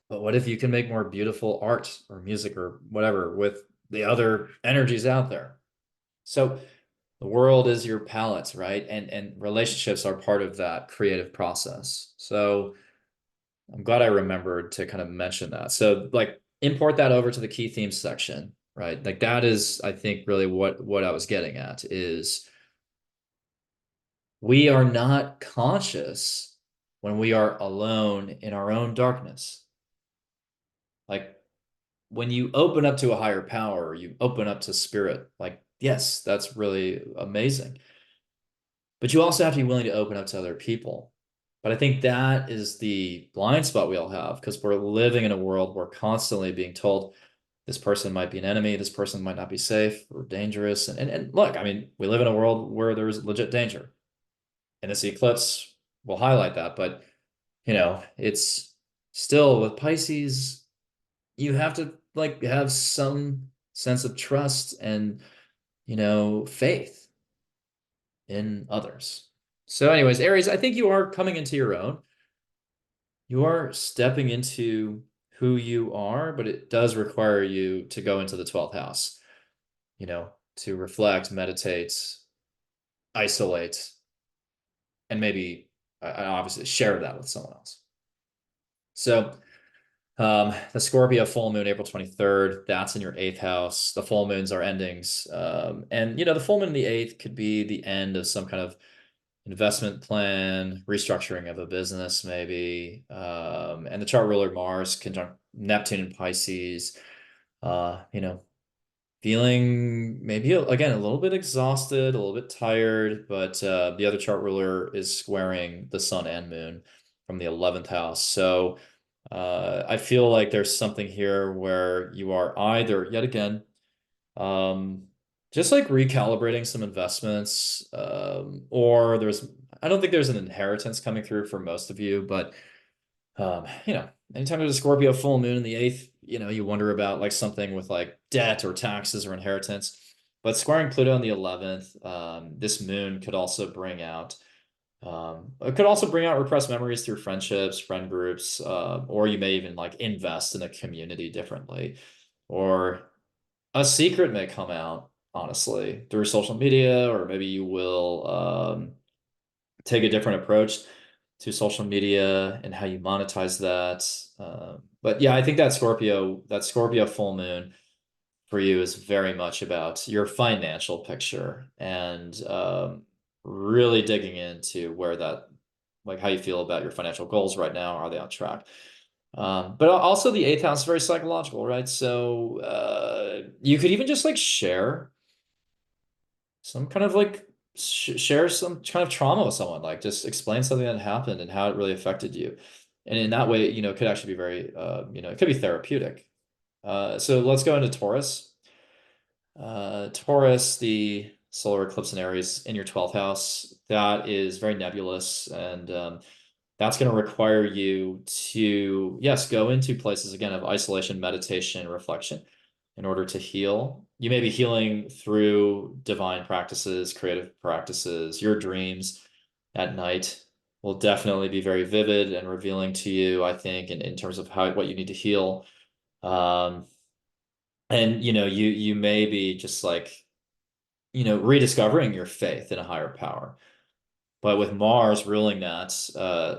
but what if you can make more beautiful art or music or whatever with the other energies out there? So the world is your palette, right? And relationships are part of that creative process. So I'm glad I remembered to kind of mention that. So like import that over to the key themes section, right? Like that is, I think, really what I was getting at is we are not conscious when we are alone in our own darkness. Like when you open up to a higher power, you open up to spirit, like, yes, that's really amazing. But you also have to be willing to open up to other people. But I think that is the blind spot we all have, because we're living in a world where constantly being told this person might be an enemy, this person might not be safe or dangerous. And look, I mean, we live in a world where there's legit danger. And this eclipse will highlight that. But, it's still with Pisces, you have to like have some sense of trust and, faith in others. So, anyways, Aries, I think you are coming into your own. You are stepping into who you are, but it does require you to go into the 12th house, to reflect, meditate, isolate, and maybe obviously share that with someone else. So, the Scorpio full moon, April 23rd, that's in your eighth house. The full moons are endings. And, the full moon in the eighth could be the end of some kind of investment plan, restructuring of a business, maybe. And the chart ruler Mars conjunct Neptune and Pisces, feeling maybe again a little bit exhausted, a little bit tired, but the other chart ruler is squaring the sun and moon from the 11th house. So I feel like there's something here where you are either, yet again, um, just like recalibrating some investments, or I don't think there's an inheritance coming through for most of you, but anytime there's a Scorpio full moon in the eighth, you wonder about like something with like debt or taxes or inheritance. But squaring Pluto in the 11th, this moon could also bring out, it could also bring out repressed memories through friendships, friend groups, or you may even like invest in a community differently, or a secret may come out, honestly, through social media, or maybe you will take a different approach to social media and how you monetize that. But yeah, I think that Scorpio full moon for you is very much about your financial picture and really digging into like how you feel about your financial goals right now. Are they on track? But also the eighth house is very psychological, right? So you could even just like share some kind of like share some kind of trauma with someone, like just explain something that happened and how it really affected you. And in that way, it could actually be very, it could be therapeutic. So let's go into Taurus. Taurus, the solar eclipse in Aries in your 12th house, that is very nebulous. And that's going to require you to, yes, go into places again of isolation, meditation, reflection in order to heal. You may be healing through divine practices, creative practices. Your dreams at night will definitely be very vivid and revealing to you, I think, in terms of what you need to heal. Um, and you may be just like, rediscovering your faith in a higher power. But with Mars ruling that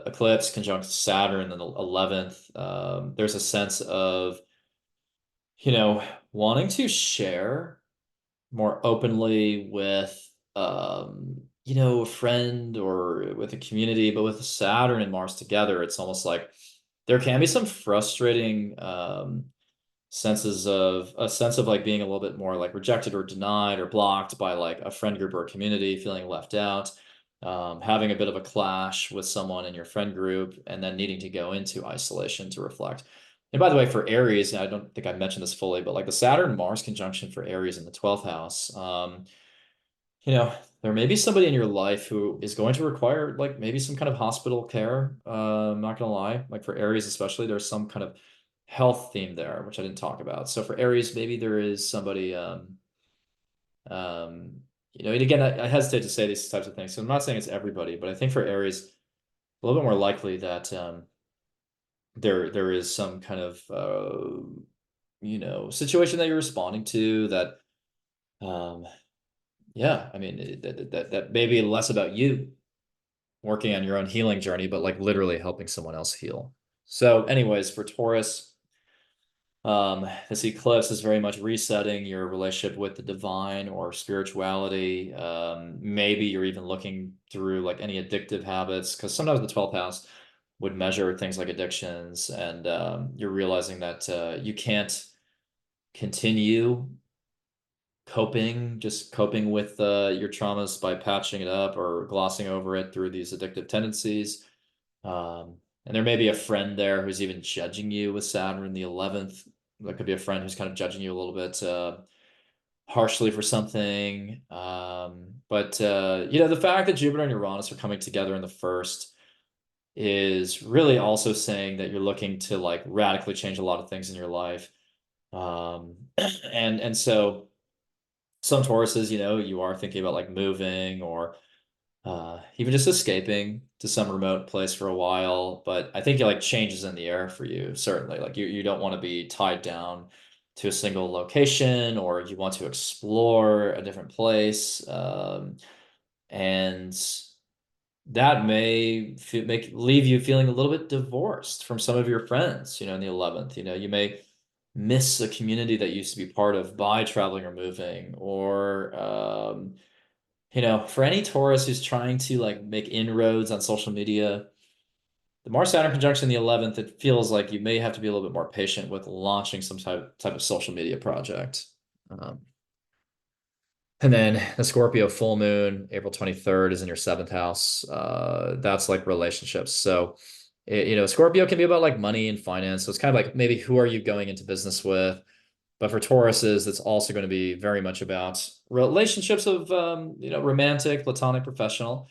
eclipse conjunct Saturn in the 11th, there's a sense of, wanting to share more openly with, a friend or with a community. But with Saturn and Mars together, it's almost like there can be some frustrating a sense of like being a little bit more like rejected or denied or blocked by like a friend group or a community, feeling left out, having a bit of a clash with someone in your friend group, and then needing to go into isolation to reflect. And by the way, for Aries, and I don't think I mentioned this fully, but like the Saturn Mars conjunction for Aries in the 12th house, you know, there may be somebody in your life who is going to require like maybe some kind of hospital care. I'm not gonna lie, like for Aries especially, there's some kind of health theme there, which I didn't talk about. So for Aries, maybe there is somebody, and again, I hesitate to say these types of things. So I'm not saying it's everybody, but I think for Aries, a little bit more likely that there is some kind of situation that you're responding to that um yeah, I mean that may be less about you working on your own healing journey, but like literally helping someone else heal. So anyways, for Taurus, this eclipse is very much resetting your relationship with the divine or spirituality. Maybe you're even looking through like any addictive habits, because sometimes the 12th house would measure things like addictions, and you're realizing that you can't continue just coping with your traumas by patching it up or glossing over it through these addictive tendencies. And there may be a friend there who's even judging you with Saturn in the 11th. There could be a friend who's kind of judging you a little bit harshly for something. But the fact that Jupiter and Uranus are coming together in the first is really also saying that you're looking to like radically change a lot of things in your life. And so some Tauruses, you are thinking about like moving or even just escaping to some remote place for a while. But I think like change is in the air for you, certainly. Like you don't want to be tied down to a single location, or you want to explore a different place. And that may leave you feeling a little bit divorced from some of your friends, in the 11th. You may miss a community that you used to be part of by traveling or moving, or for any Taurus who's trying to like make inroads on social media, the Mars Saturn conjunction in the 11th, it feels like you may have to be a little bit more patient with launching some type of social media project. Um, and then the Scorpio full moon, April 23rd, is in your seventh house. That's like relationships. So, Scorpio can be about like money and finance. So it's kind of like maybe who are you going into business with? But for Tauruses, it's also going to be very much about relationships of, romantic, platonic, professional.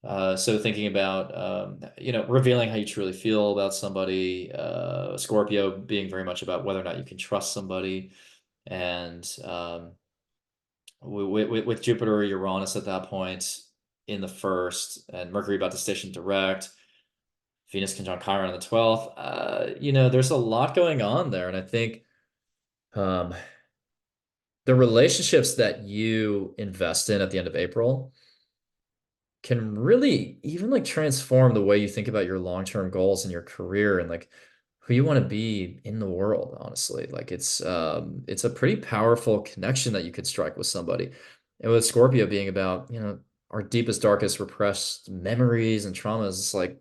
So thinking about, revealing how you truly feel about somebody, Scorpio being very much about whether or not you can trust somebody. And with Jupiter or Uranus at that point in the first, and Mercury about to station direct, Venus conjunct Chiron on the 12th, there's a lot going on there. And I think um, the relationships that you invest in at the end of April can really even like transform the way you think about your long-term goals and your career and like who you want to be in the world, honestly. Like it's a pretty powerful connection that you could strike with somebody. And with Scorpio being about, our deepest, darkest repressed memories and traumas, it's like,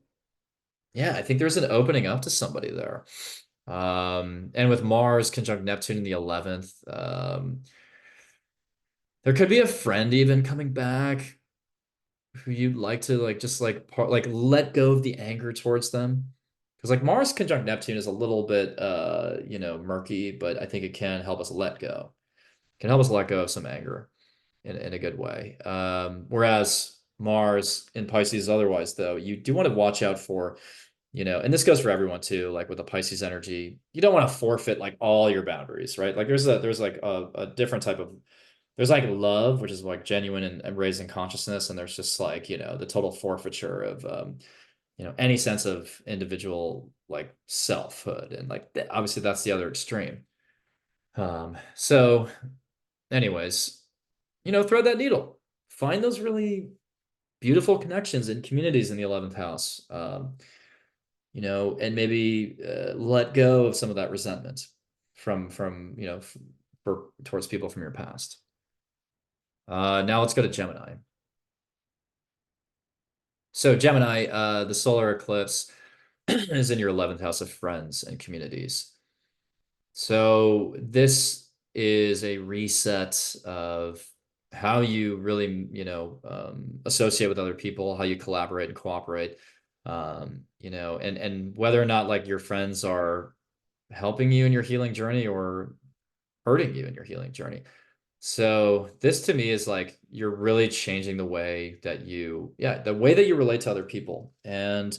yeah, I think there's an opening up to somebody there. And with Mars conjunct Neptune in the 11th, there could be a friend even coming back who you'd like to like just like let go of the anger towards them. Because like Mars conjunct Neptune is a little bit murky, but I think it can help us let go. Can help us let go of some anger in a good way. Whereas Mars in Pisces otherwise, though, you do want to watch out for, and this goes for everyone too, like with the Pisces energy, you don't want to forfeit like all your boundaries, right? Like there's like a different type of there's like love, which is like genuine and raising consciousness, and there's just like, the total forfeiture of any sense of individual like selfhood. And like obviously that's the other extreme. So anyways, thread that needle. Find those really beautiful connections and communities in the 11th house. And maybe let go of some of that resentment from for towards people from your past. Now let's go to Gemini. So Gemini, the solar eclipse is in your 11th house of friends and communities. So this is a reset of how you really, associate with other people, how you collaborate and cooperate, and whether or not like your friends are helping you in your healing journey or hurting you in your healing journey. So this to me is like you're really changing the way that you relate to other people. And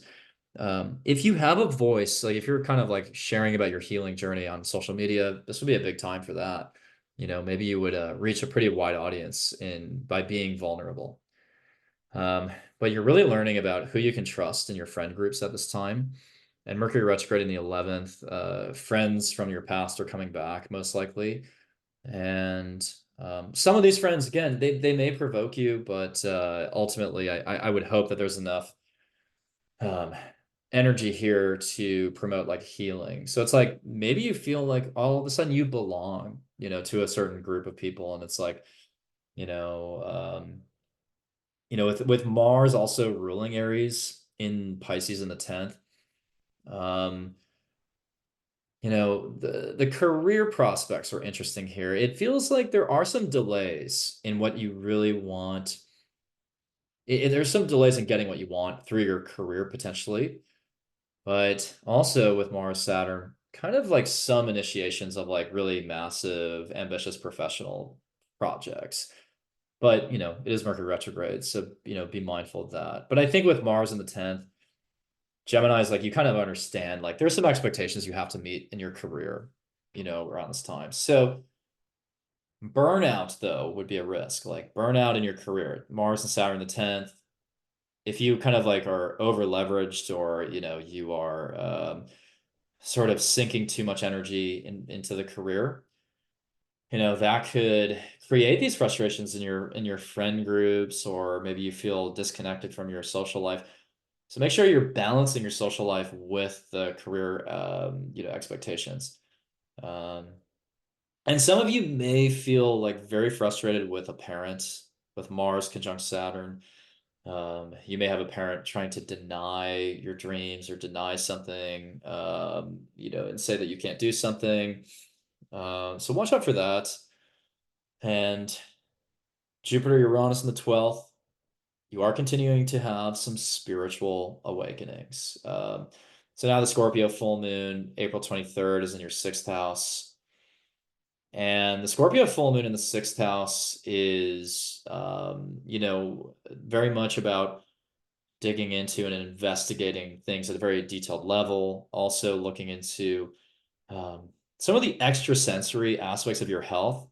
if you have a voice, like if you're kind of like sharing about your healing journey on social media, this would be a big time for that. Maybe you would reach a pretty wide audience in by being vulnerable. Um, but you're really learning about who you can trust in your friend groups at this time. And Mercury retrograde in the 11th, friends from your past are coming back most likely. And some of these friends, again, they may provoke you, but ultimately, I would hope that there's enough um, energy here to promote like healing. So it's like maybe you feel like all of a sudden you belong, to a certain group of people, and it's like, you know, um, with Mars also ruling Aries in Pisces in the 10th. Um, the career prospects are interesting here. It feels like there are some delays in what you really want. There's some delays in getting what you want through your career potentially, but also with Mars, Saturn, kind of like some initiations of like really massive, ambitious professional projects. But, it is Mercury retrograde, so, be mindful of that. But I think with Mars in the 10th, Gemini is like you kind of understand like there's some expectations you have to meet in your career, around this time. So burnout though would be a risk, like burnout in your career. Mars and Saturn the 10th. If you kind of like are over leveraged or you are sort of sinking too much energy into the career, that could create these frustrations in your friend groups, or maybe you feel disconnected from your social life. So make sure you're balancing your social life with the career, expectations. Um, and some of you may feel like very frustrated with a parent with Mars conjunct Saturn. You may have a parent trying to deny your dreams or deny something, and say that you can't do something. So watch out for that. And Jupiter, Uranus in the 12th, you are continuing to have some spiritual awakenings. So now the Scorpio full moon, April 23rd, is in your 6th house. And the Scorpio full moon in the sixth house is, very much about digging into and investigating things at a very detailed level. Also looking into some of the extrasensory aspects of your health.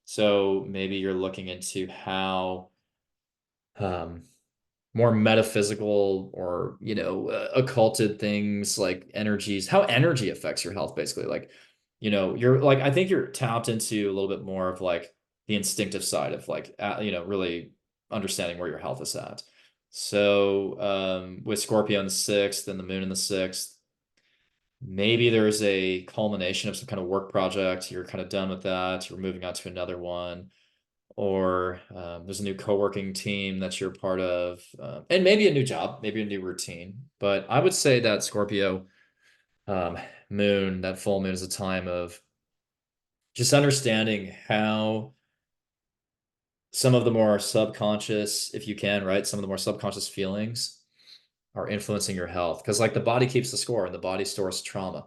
So maybe you're looking into how um, more metaphysical or occulted things like energies, how energy affects your health, basically. Like, you're like, I think you're tapped into a little bit more of like the instinctive side of like really understanding where your health is at. So with Scorpio in the sixth and the moon in the sixth, maybe there's a culmination of some kind of work project. You're kind of done with that, you're moving on to another one, or there's a new co-working team that you're part of, and maybe a new job, maybe a new routine. But I would say that Scorpio um, moon, that full moon, is a time of just understanding how some of the more subconscious, if you can, right, some of the more subconscious feelings are influencing your health. Because like the body keeps the score and the body stores trauma.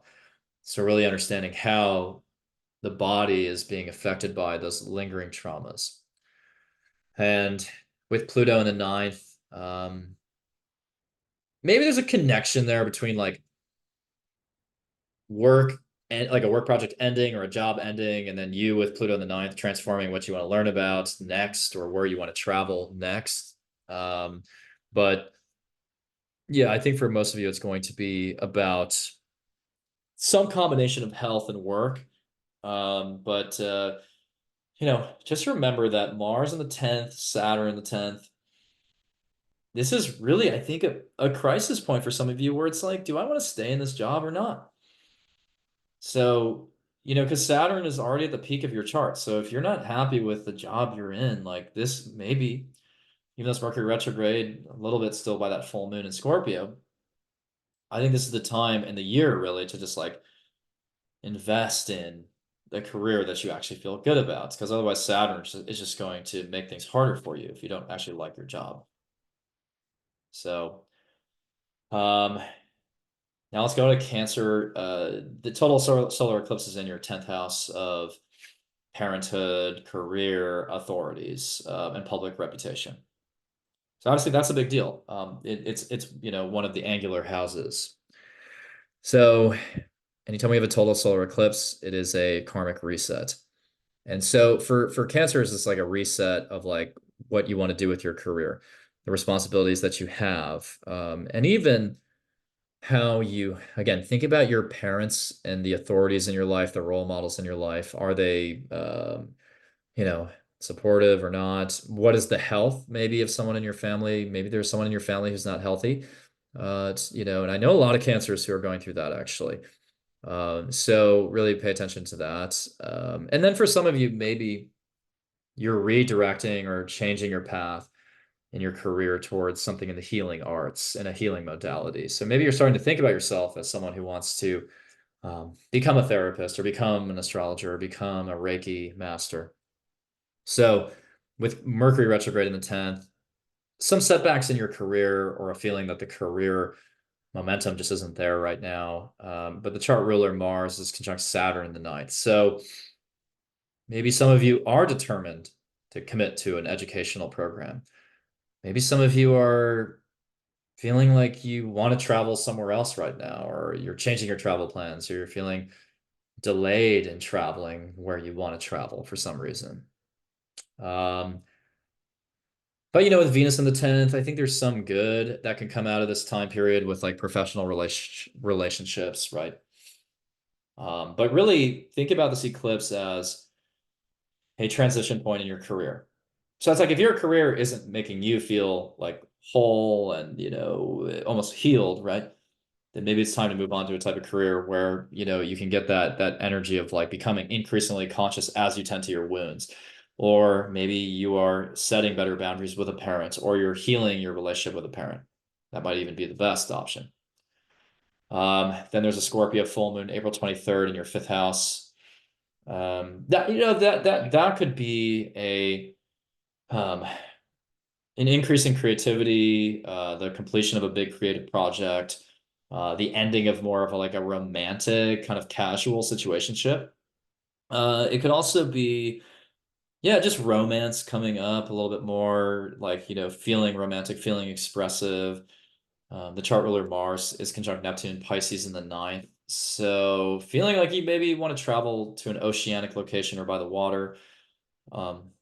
So really understanding how the body is being affected by those lingering traumas. And with Pluto in the ninth, maybe there's a connection there between like work and like a work project ending or a job ending, and then you with Pluto in the ninth transforming what you want to learn about next or where you want to travel next. But yeah, I think for most of you, it's going to be about some combination of health and work. But just remember that Mars in the 10th, Saturn in the 10th, this is really, I think, a crisis point for some of you where it's like, do I want to stay in this job or not? So, because Saturn is already at the peak of your chart. So if you're not happy with the job you're in, like this, maybe, even though it's Mercury retrograde, a little bit still by that full moon in Scorpio, I think this is the time in the year really to just like invest in the career that you actually feel good about. Because otherwise, Saturn is just going to make things harder for you if you don't actually like your job. So, um, now let's go to Cancer. The total solar eclipse is in your 10th house of parenthood, career, authorities, and public reputation. So obviously that's a big deal. It's one of the angular houses. So anytime we have a total solar eclipse, it is a karmic reset. And so for cancers, it's like a reset of like what you want to do with your career, the responsibilities that you have, and even how you, again, think about your parents and the authorities in your life, the role models in your life. Are they, you know, supportive or not? What is the health maybe of someone in your family? Maybe there's someone in your family who's not healthy. And I know a lot of cancers who are going through that actually. So really pay attention to that. And then for some of you, maybe you're redirecting or changing your path in your career towards something in the healing arts and a healing modality. So maybe you're starting to think about yourself as someone who wants to become a therapist or become an astrologer or become a Reiki master. So with Mercury retrograde in the 10th, some setbacks in your career or a feeling that the career momentum just isn't there right now. But the chart ruler Mars is conjunct Saturn in the ninth. So maybe some of you are determined to commit to an educational program. Maybe some of you are feeling like you want to travel somewhere else right now, or you're changing your travel plans, or you're feeling delayed in traveling where you want to travel for some reason. But with Venus in the 10th, I think there's some good that can come out of this time period with like professional relationships, right? But really think about this eclipse as a transition point in your career. So it's like if your career isn't making you feel like whole and, almost healed, right? Then maybe it's time to move on to a type of career where, you can get that energy of like becoming increasingly conscious as you tend to your wounds. Or maybe you are setting better boundaries with a parent, or you're healing your relationship with a parent. That might even be the best option. Then there's a Scorpio full moon, April 23rd in your fifth house. That could be um, an increase in creativity, the completion of a big creative project, the ending of more of like a romantic kind of casual situationship. It could also be, yeah, just romance coming up a little bit more, like, feeling romantic, feeling expressive. The chart ruler Mars is conjunct Neptune, Pisces in the ninth. So feeling like you maybe want to travel to an oceanic location or by the water.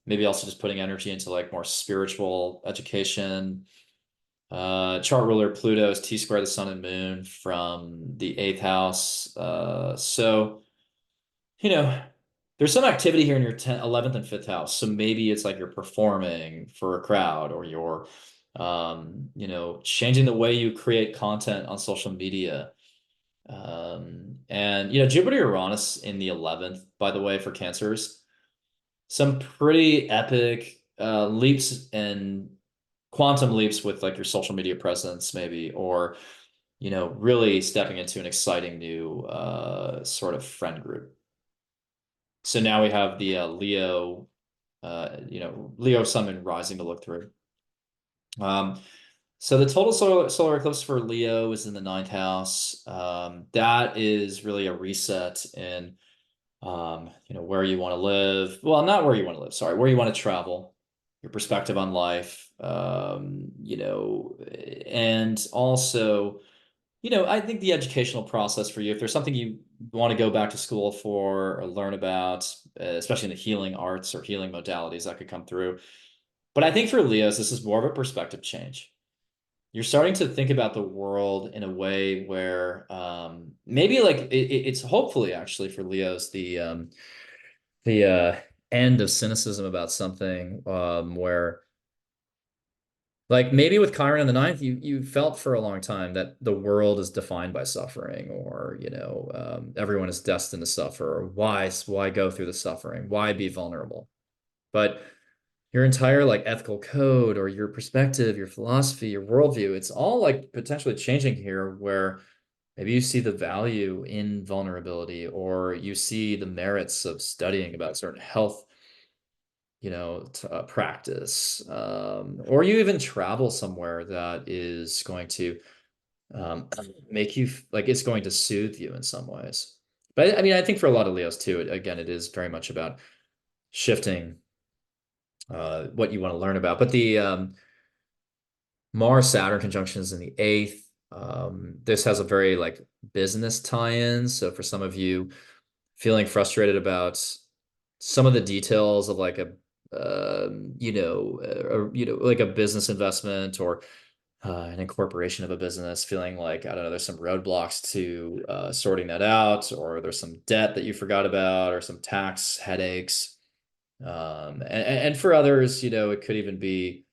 Maybe also just putting energy into like more spiritual education. Chart ruler Pluto is T square the sun and moon from the eighth house. So, you know, there's some activity here in your 10th, 11th and fifth house. So maybe it's like you're performing for a crowd or you're, changing the way you create content on social media. And, Jupiter Uranus in the 11th, by the way, for Cancers, some pretty epic leaps and quantum leaps with like your social media presence, maybe, or, really stepping into an exciting new sort of friend group. So now we have the Leo Sun and Rising to look through. Um, so the total solar eclipse for Leo is in the ninth house. That is really a reset in, where you want to live. Well, not where you want to live, sorry, where you want to travel, your perspective on life, and also, I think the educational process for you, if there's something you want to go back to school for or learn about, especially in the healing arts or healing modalities, that could come through. But I think for Leos, this is more of a perspective change. You're starting to think about the world in a way where maybe like it's hopefully actually for Leos the end of cynicism about something, where like maybe with Chiron in the ninth, you felt for a long time that the world is defined by suffering, or everyone is destined to suffer. Or why go through the suffering? Why be vulnerable? But your entire like ethical code or your perspective, your philosophy, your worldview, it's all like potentially changing here, where maybe you see the value in vulnerability, or you see the merits of studying about certain health, practice, or you even travel somewhere that is going to um, make you like it's going to soothe you in some ways. But I mean, I think for a lot of Leos too, again, it is very much about shifting what you want to learn about. But the Mars Saturn conjunction is in the eighth. This has a very like business tie-in. So for some of you feeling frustrated about some of the details of like like a business investment or an incorporation of a business, feeling like, I don't know, there's some roadblocks to sorting that out, or there's some debt that you forgot about, or some tax headaches. And for others, it could even be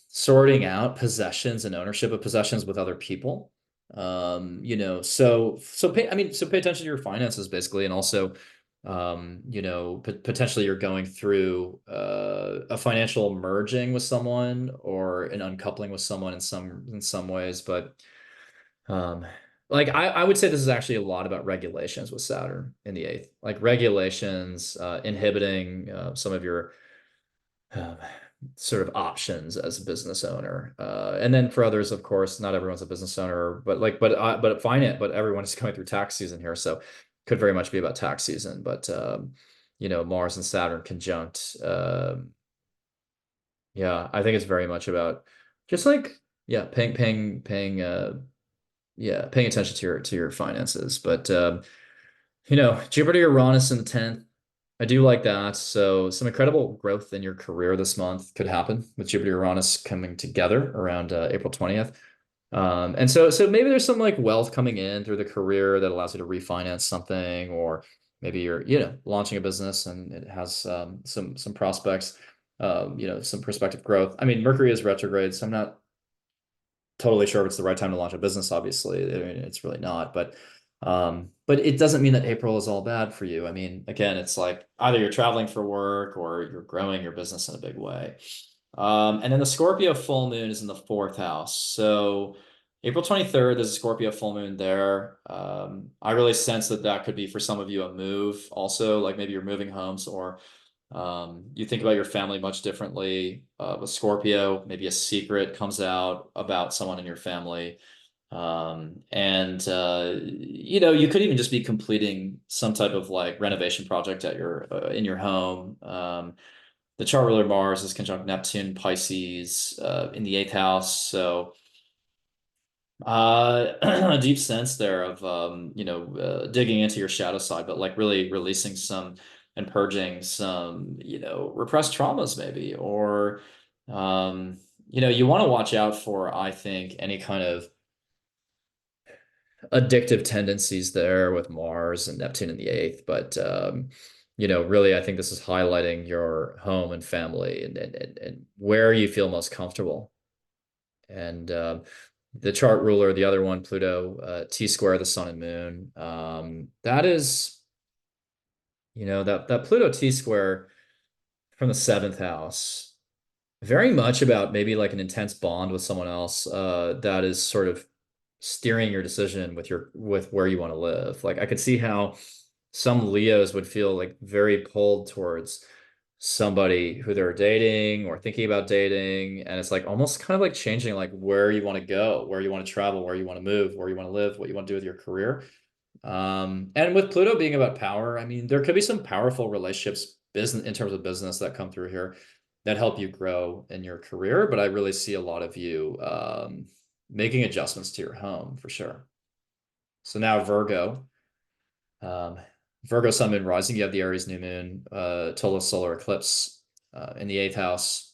sorting out possessions and ownership of possessions with other people. So pay attention to your finances basically, and also, potentially you're going through a financial merging with someone or an uncoupling with someone in some ways, but um, like I would say this is actually a lot about regulations with Saturn in the eighth, like regulations inhibiting some of your um, sort of options as a business owner. And then for others, of course, not everyone's a business owner, but everyone is going through tax season here, so could very much be about tax season. But Mars and Saturn conjunct. Yeah, I think it's very much about just like, yeah, paying attention to your finances. But Jupiter Uranus in the 10th. I do like that. So some incredible growth in your career this month could happen with Jupiter Uranus coming together around April 20th. And so maybe there's some like wealth coming in through the career that allows you to refinance something, or maybe you're, launching a business and it has some prospects, some prospective growth. I mean, Mercury is retrograde, so I'm not totally sure if it's the right time to launch a business, obviously. I mean, it's really not, but it doesn't mean that April is all bad for you. I mean, again, it's like either you're traveling for work or you're growing your business in a big way. And then the Scorpio full moon is in the fourth house. So April 23rd, there's a Scorpio full moon there. I really sense that that could be for some of you a move also, like maybe you're moving homes, or you think about your family much differently with Scorpio. Maybe a secret comes out about someone in your family. And you could even just be completing some type of like renovation project at your in your home. The chart ruler Mars is conjunct Neptune, Pisces, in the eighth house. So a deep sense there of digging into your shadow side, but like really releasing some and purging some, repressed traumas maybe, or you want to watch out for, I think, any kind of addictive tendencies there with Mars and Neptune in the eighth. But really, I think this is highlighting your home and family and where you feel most comfortable. And the chart ruler, the other one, Pluto, T square, the sun and moon. That is, that Pluto T square from the seventh house, very much about maybe like an intense bond with someone else that is sort of steering your decision with where you want to live. Like I could see how some Leos would feel like very pulled towards somebody who they're dating or thinking about dating, and it's like almost kind of like changing like where you want to go, where you want to travel, where you want to move, where you want to live, what you want to do with your career. And with Pluto being about power, I mean, there could be some powerful relationships business in terms of business that come through here that help you grow in your career. But I really see a lot of you making adjustments to your home for sure. So now Virgo, um, Virgo Sun Moon Rising, you have the Aries new moon, total solar eclipse in the eighth house.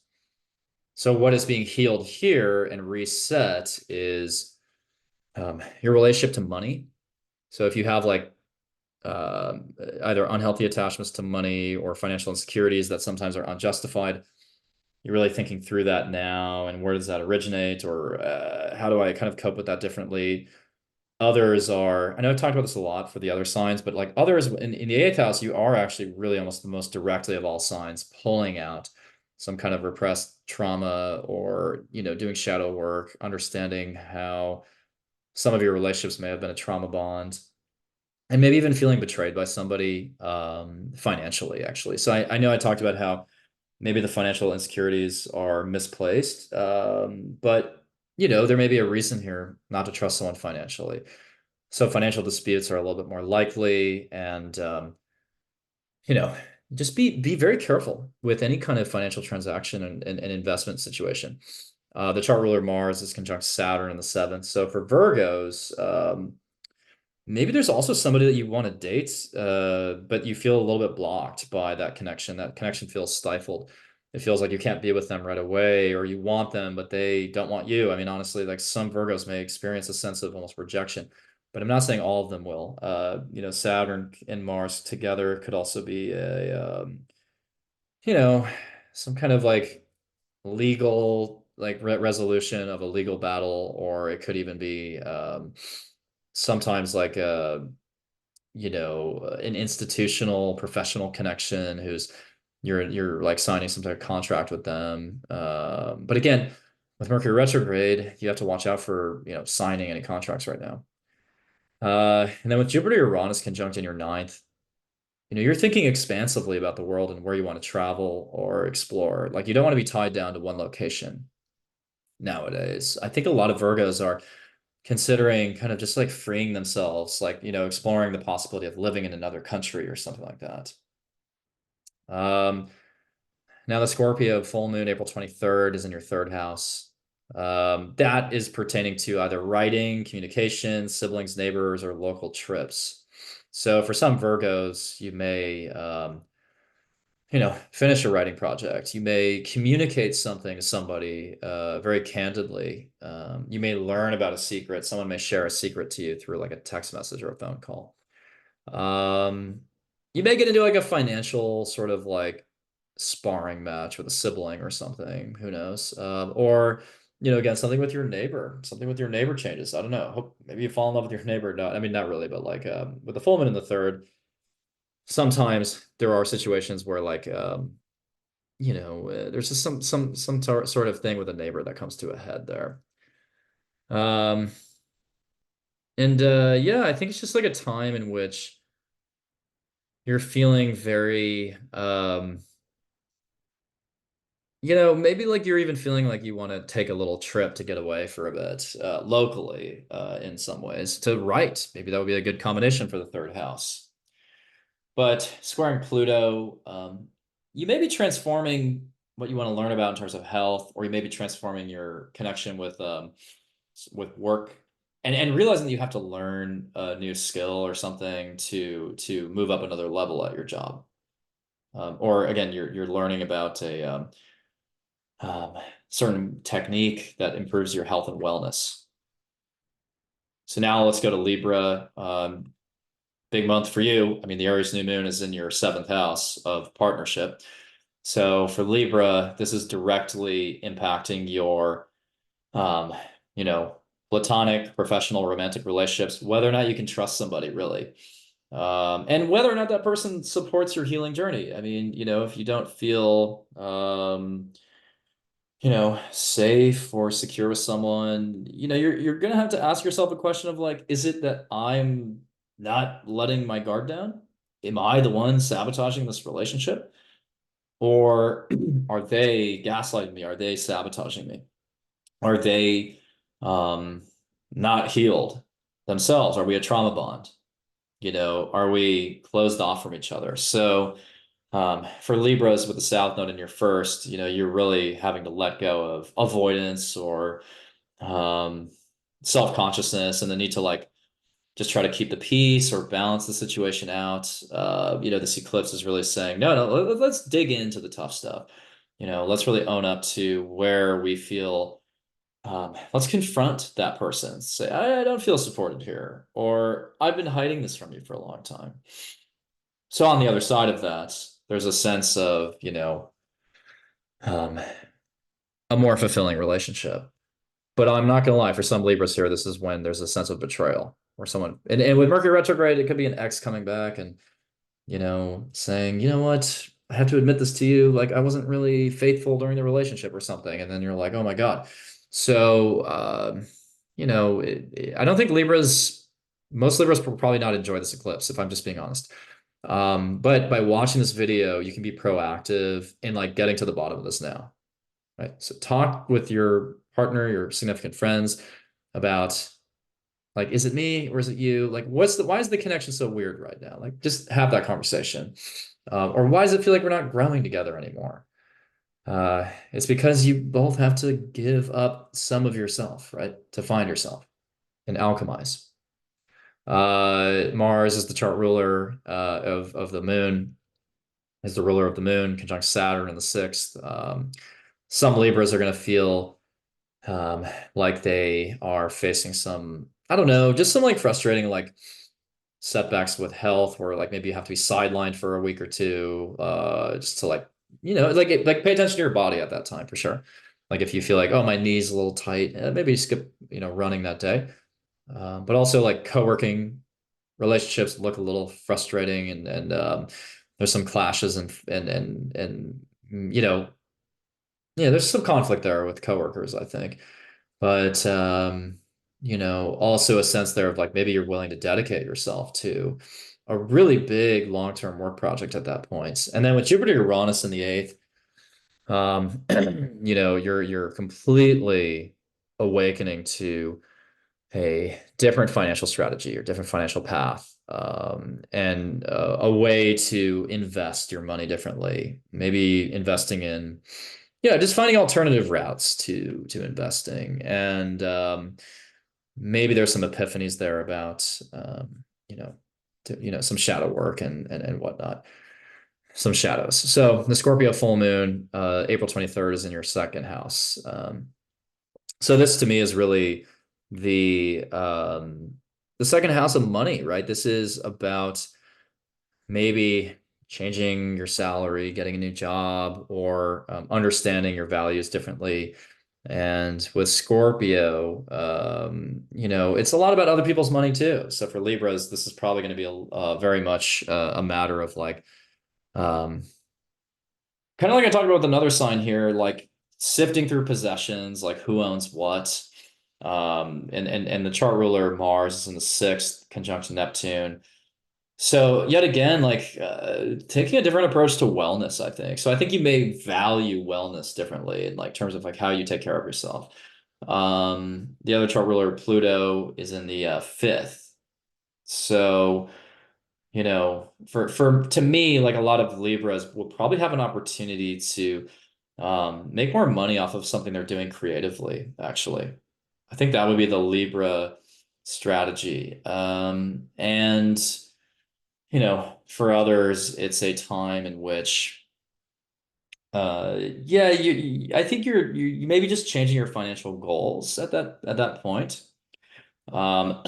So what is being healed here and reset is your relationship to money. So if you have like either unhealthy attachments to money or financial insecurities that sometimes are unjustified, you're really thinking through that now and where does that originate, or how do I kind of cope with that differently? Others are, I know I've talked about this a lot for the other signs, but like others in the eighth house, you are actually really almost the most directly of all signs pulling out some kind of repressed trauma or, doing shadow work, understanding how some of your relationships may have been a trauma bond and maybe even feeling betrayed by somebody financially, actually. So I know I talked about how maybe the financial insecurities are misplaced, but there may be a reason here not to trust someone financially. So financial disputes are a little bit more likely, and you know, just be very careful with any kind of financial transaction and investment situation. The chart ruler Mars is conjunct Saturn in the seventh. So for Virgos, maybe there's also somebody that you want to date, but you feel a little bit blocked by that connection. That connection feels stifled. It feels like you can't be with them right away, or you want them, but they don't want you. I mean, honestly, like some Virgos may experience a sense of almost rejection, but I'm not saying all of them will. Saturn and Mars together could also be you know, some kind of like legal, like resolution of a legal battle, or it could even be sometimes like a an institutional professional connection who's you're like signing some type of contract with them. But again, with Mercury retrograde, you have to watch out for, signing any contracts right now. And then with Jupiter Uranus conjunct in your ninth, you're thinking expansively about the world and where you want to travel or explore. Like you don't want to be tied down to one location nowadays. I think a lot of Virgos are considering kind of just like freeing themselves, like, exploring the possibility of living in another country or something like that. Um, Now the Scorpio full moon, April 23rd, is in your third house. That is pertaining to either writing, communication, siblings, neighbors, or local trips. So for some Virgos, you may, finish a writing project. You may communicate something to somebody very candidly. You may learn about a secret. Someone may share a secret to you through like a text message or a phone call. Um, you may get into like a financial sort of like sparring match with a sibling or something. Who knows? Or again, something with your neighbor changes. I don't know. Hope maybe you fall in love with your neighbor. No, I mean, not really, but like with the full moon in the third, sometimes there are situations where like there's just some sort of thing with a neighbor that comes to a head there. Um, and yeah, I think it's just like a time in which you're feeling very maybe like you're even feeling like you want to take a little trip to get away for a bit, locally, in some ways to write. Maybe that would be a good combination for the third house. But squaring Pluto, you may be transforming what you want to learn about in terms of health, or you may be transforming your connection with work, and realizing that you have to learn a new skill or something to move up another level at your job. Or again, you're learning about a um, certain technique that improves your health and wellness. So now let's go to Libra. Big month for you. I mean, the Aries new moon is in your seventh house of partnership. So for Libra, this is directly impacting your, um, you know, platonic, professional, romantic relationships, whether or not you can trust somebody really. And whether or not that person supports your healing journey. I mean, if you don't feel, safe or secure with someone, you're gonna have to ask yourself a question of like, is it that I'm not letting my guard down? Am I the one sabotaging this relationship? Or are they gaslighting me? Are they sabotaging me? Are they um not healed themselves? Are we a trauma bond? Are we closed off from each other? So for Libras with the South Node in your first, you're really having to let go of avoidance or um, self-consciousness and the need to like just try to keep the peace or balance the situation out. This eclipse is really saying, no, no, let's dig into the tough stuff. Let's really own up to where we feel. Let's confront that person. Say, I don't feel supported here, or I've been hiding this from you for a long time. So on the other side of that, there's a sense of, um, a more fulfilling relationship. But I'm not gonna lie, for some Libras here, this is when there's a sense of betrayal where someone and with Mercury retrograde, it could be an ex coming back and, saying, you know what, I have to admit this to you, like I wasn't really faithful during the relationship or something. And then you're like, oh my God. So I don't think most Libras will probably not enjoy this eclipse, if I'm just being honest. But by watching this video, you can be proactive in like getting to the bottom of this now, right? So talk with your partner, your significant friends about like, is it me or is it you? Like, why is the connection so weird right now? Like, just have that conversation. Or why does it feel like we're not growing together anymore? It's because you both have to give up some of yourself, right? To find yourself and alchemize. Mars is the chart ruler of the moon, is the ruler of the moon, conjunct Saturn in the sixth. Some Libras are going to feel like they are facing some, I don't know, just some like frustrating like setbacks with health, where like maybe you have to be sidelined for a week or two, just to like, like pay attention to your body at that time for sure. Like if you feel like, oh, my knee's a little tight, maybe skip, running that day. But also like co-working relationships look a little frustrating, and there's some clashes and yeah, there's some conflict there with coworkers, I think. But also a sense there of like maybe you're willing to dedicate yourself to a really big long-term work project at that point. And then with Jupiter Uranus in the eighth, you're completely awakening to a different financial strategy or different financial path, and a way to invest your money differently. Maybe investing in, yeah, just finding alternative routes to investing, and maybe there's some epiphanies there about some shadow work and whatnot, some shadows. So the Scorpio full moon, April 23rd, is in your second house. So this to me is really the second house of money, right? This is about maybe changing your salary, getting a new job, or understanding your values differently. And with Scorpio, it's a lot about other people's money too. So for Libras, this is probably going to be very much a matter of like, um, kind of like I talked about with another sign here, like sifting through possessions, like who owns what. And the chart ruler Mars is in the sixth, conjunct Neptune. So yet again, like taking a different approach to wellness, I think. So I think you may value wellness differently in like terms of like how you take care of yourself. The other chart ruler, Pluto, is in the fifth. So, for to me, like a lot of Libras will probably have an opportunity to make more money off of something they're doing creatively, actually. I think that would be the Libra strategy. And for others, it's a time in which, yeah, I think you maybe just changing your financial goals at that point. Um,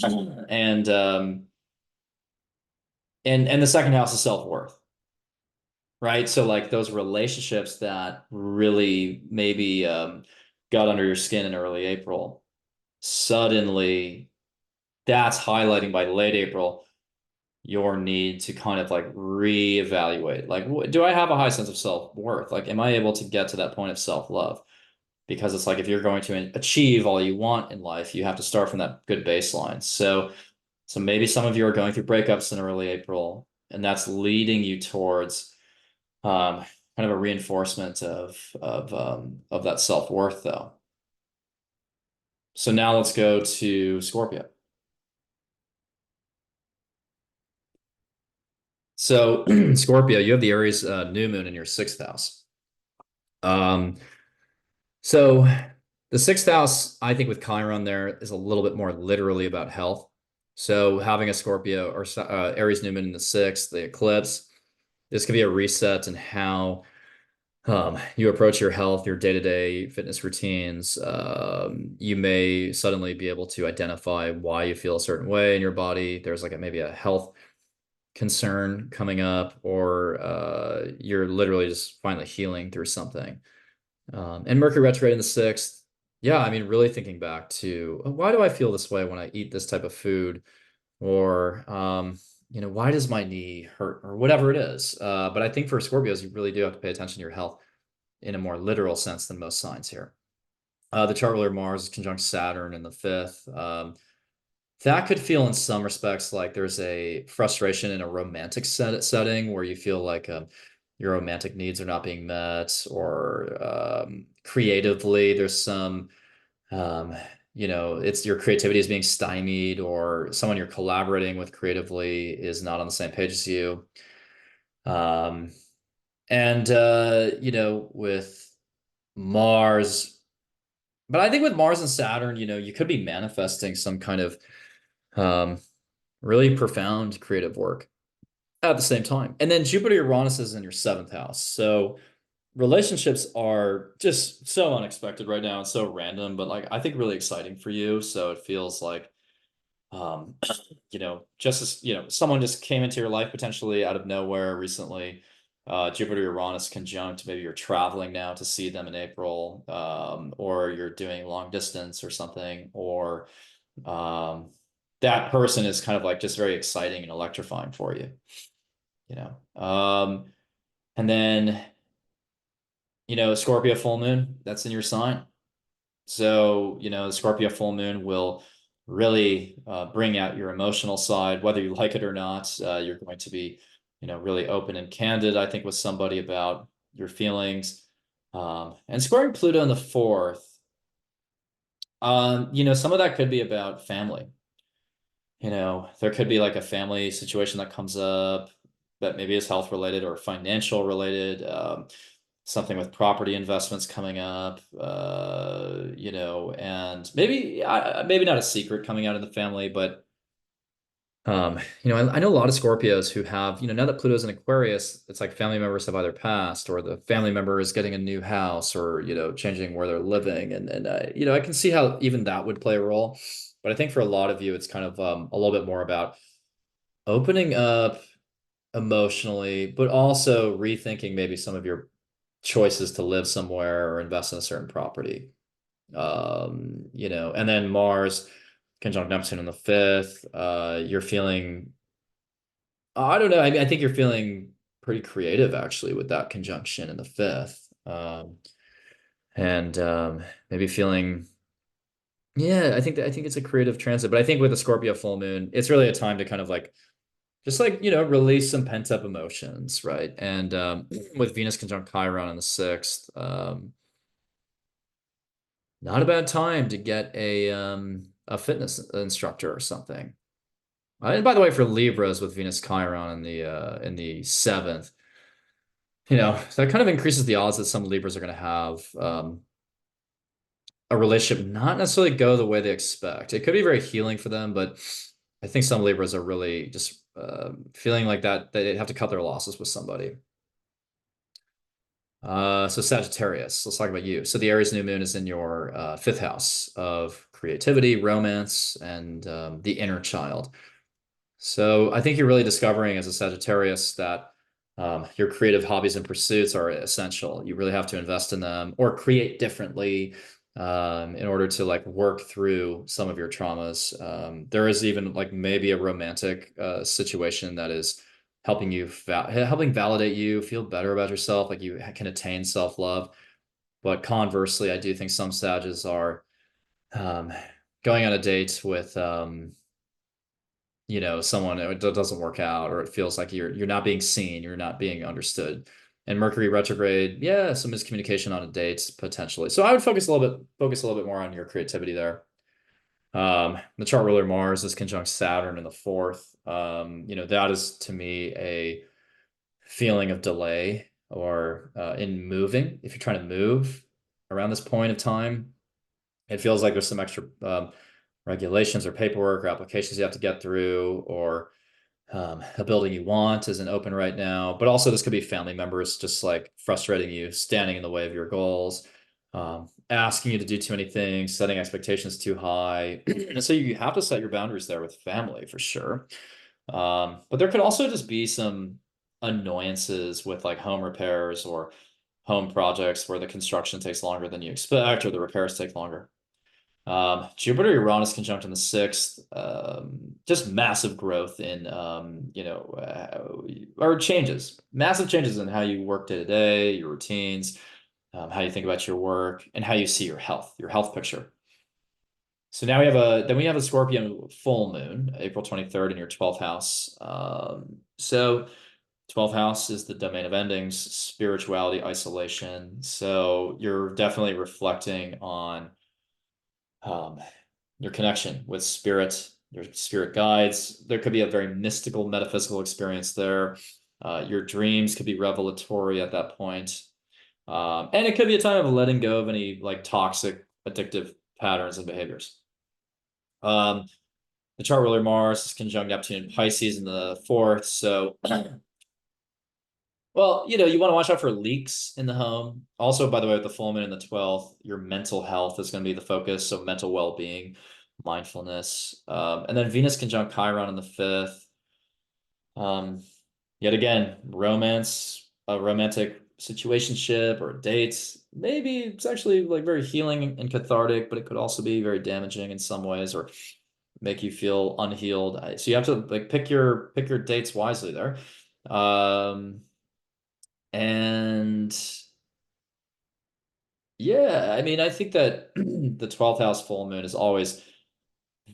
and and the second house is self-worth, right? So like those relationships that really maybe got under your skin in early April, suddenly that's highlighting by late April your need to kind of like reevaluate. Like, do I have a high sense of self-worth? Like, am I able to get to that point of self-love? Because it's like if you're going to achieve all you want in life, you have to start from that good baseline. So maybe some of you are going through breakups in early April, and that's leading you towards um, kind of a reinforcement of that self-worth, though. So now let's go to Scorpio. So Scorpio, you have the Aries new moon in your sixth house. Um, so the sixth house, I think with Chiron there is a little bit more literally about health. So having a Scorpio or Aries new moon in the sixth, the eclipse, this could be a reset in how you approach your health, your day-to-day fitness routines. You may suddenly be able to identify why you feel a certain way in your body. There's like maybe a health concern coming up, or you're literally just finally healing through something. And Mercury retrograde in the sixth. Yeah, I mean, really thinking back to why do I feel this way when I eat this type of food? Or, why does my knee hurt or whatever it is? But I think for Scorpios, you really do have to pay attention to your health in a more literal sense than most signs here. The chart ruler Mars is conjunct Saturn in the fifth. That could feel in some respects like there's a frustration in a romantic setting where you feel like your romantic needs are not being met, or creatively there's some, um, it's your creativity is being stymied, or someone you're collaborating with creatively is not on the same page as you. Um, and with Mars, but I think with Mars and Saturn, you could be manifesting some kind of um, really profound creative work at the same time. And then Jupiter Uranus is in your seventh house. So relationships are just so unexpected right now and so random, but like I think really exciting for you. So it feels like um, just as, someone just came into your life potentially out of nowhere recently. Jupiter Uranus conjunct, maybe you're traveling now to see them in April, or you're doing long distance or something, or um, that person is kind of like just very exciting and electrifying for you, you know. And then, Scorpio full moon, that's in your sign. So, the Scorpio full moon will really bring out your emotional side, whether you like it or not. You're going to be, really open and candid, I think, with somebody about your feelings. And squaring Pluto in the fourth, some of that could be about family. There could be like a family situation that comes up that maybe is health related or financial related. Something with property investments coming up, and maybe not a secret coming out of the family, but I know a lot of Scorpios who have, now that Pluto's in Aquarius, it's like family members have either passed, or the family member is getting a new house, or changing where they're living, and I can see how even that would play a role. But I think for a lot of you, it's kind of a little bit more about opening up emotionally, but also rethinking maybe some of your choices to live somewhere or invest in a certain property. And then Mars conjunct Neptune in the fifth. You're feeling, I don't know. I mean, I think you're feeling pretty creative actually with that conjunction in the fifth. And maybe feeling, yeah, I think it's a creative transit. But I think with the Scorpio full moon, it's really a time to kind of like just like, release some pent-up emotions, right? And with Venus conjunct Chiron in the sixth, not a bad time to get a fitness instructor or something. And by the way, for Libras with Venus Chiron in the seventh, that kind of increases the odds that some Libras are going to have a relationship not necessarily go the way they expect. It could be very healing for them, but I think some Libras are really just feeling like that they have to cut their losses with somebody. So Sagittarius, let's talk about you. So the Aries new moon is in your fifth house of creativity, romance, and the inner child. So I think you're really discovering as a Sagittarius that your creative hobbies and pursuits are essential. You really have to invest in them or create differently in order to like work through some of your traumas. There is even like maybe a romantic situation that is helping validate you, feel better about yourself, like you can attain self-love. But conversely, I do think some Sages are um, going on a date with someone it doesn't work out or it feels like you're not being seen, you're not being understood. And Mercury retrograde, yeah, some miscommunication on a date potentially. So I would focus a little bit more on your creativity there. The chart ruler Mars is conjunct Saturn in the fourth. That is to me a feeling of delay or in moving. If you're trying to move around this point of time, it feels like there's some extra regulations or paperwork or applications you have to get through, or a building you want isn't open right now. But also, this could be family members just like frustrating you, standing in the way of your goals, asking you to do too many things, setting expectations too high. And so you have to set your boundaries there with family for sure. But there could also just be some annoyances with like home repairs or home projects where the construction takes longer than you expect or the repairs take longer. Jupiter Uranus conjunct in the sixth, just massive growth in, or changes, massive changes in how you work day to day, your routines, how you think about your work, and how you see your health picture. So now we have a Scorpio full moon, April 23rd in your 12th house. So 12th house is the domain of endings, spirituality, isolation. So you're definitely reflecting on um, your connection with spirit, your spirit guides. There could be a very mystical, metaphysical experience there. Your dreams could be revelatory at that point. And it could be a time of letting go of any like toxic, addictive patterns and behaviors. Um, the chart ruler Mars is conjunct Neptune and Pisces in the fourth. So, well, you want to watch out for leaks in the home. Also, by the way, with the full moon in the 12th, your mental health is going to be the focus. So mental well-being, mindfulness. And then Venus conjunct Chiron in the fifth. Um, Yet again, romance, a romantic situationship or dates. Maybe it's actually like very healing and cathartic, but it could also be very damaging in some ways or make you feel unhealed. So you have to like pick your dates wisely there. Um, and yeah, I mean, I think that the 12th house full moon is always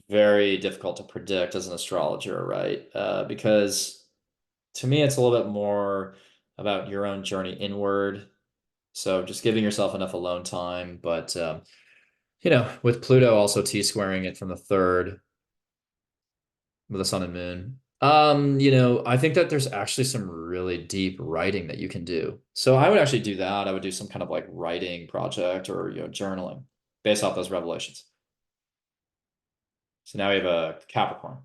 very difficult to predict as an astrologer, right? Because to me, it's a little bit more about your own journey inward. So just giving yourself enough alone time. But, with Pluto also T-squaring it from the third with the sun and moon. I think that there's actually some really deep writing that you can do. So I would actually do that. I would do some kind of like writing project or, journaling based off those revelations. So now we have a Capricorn.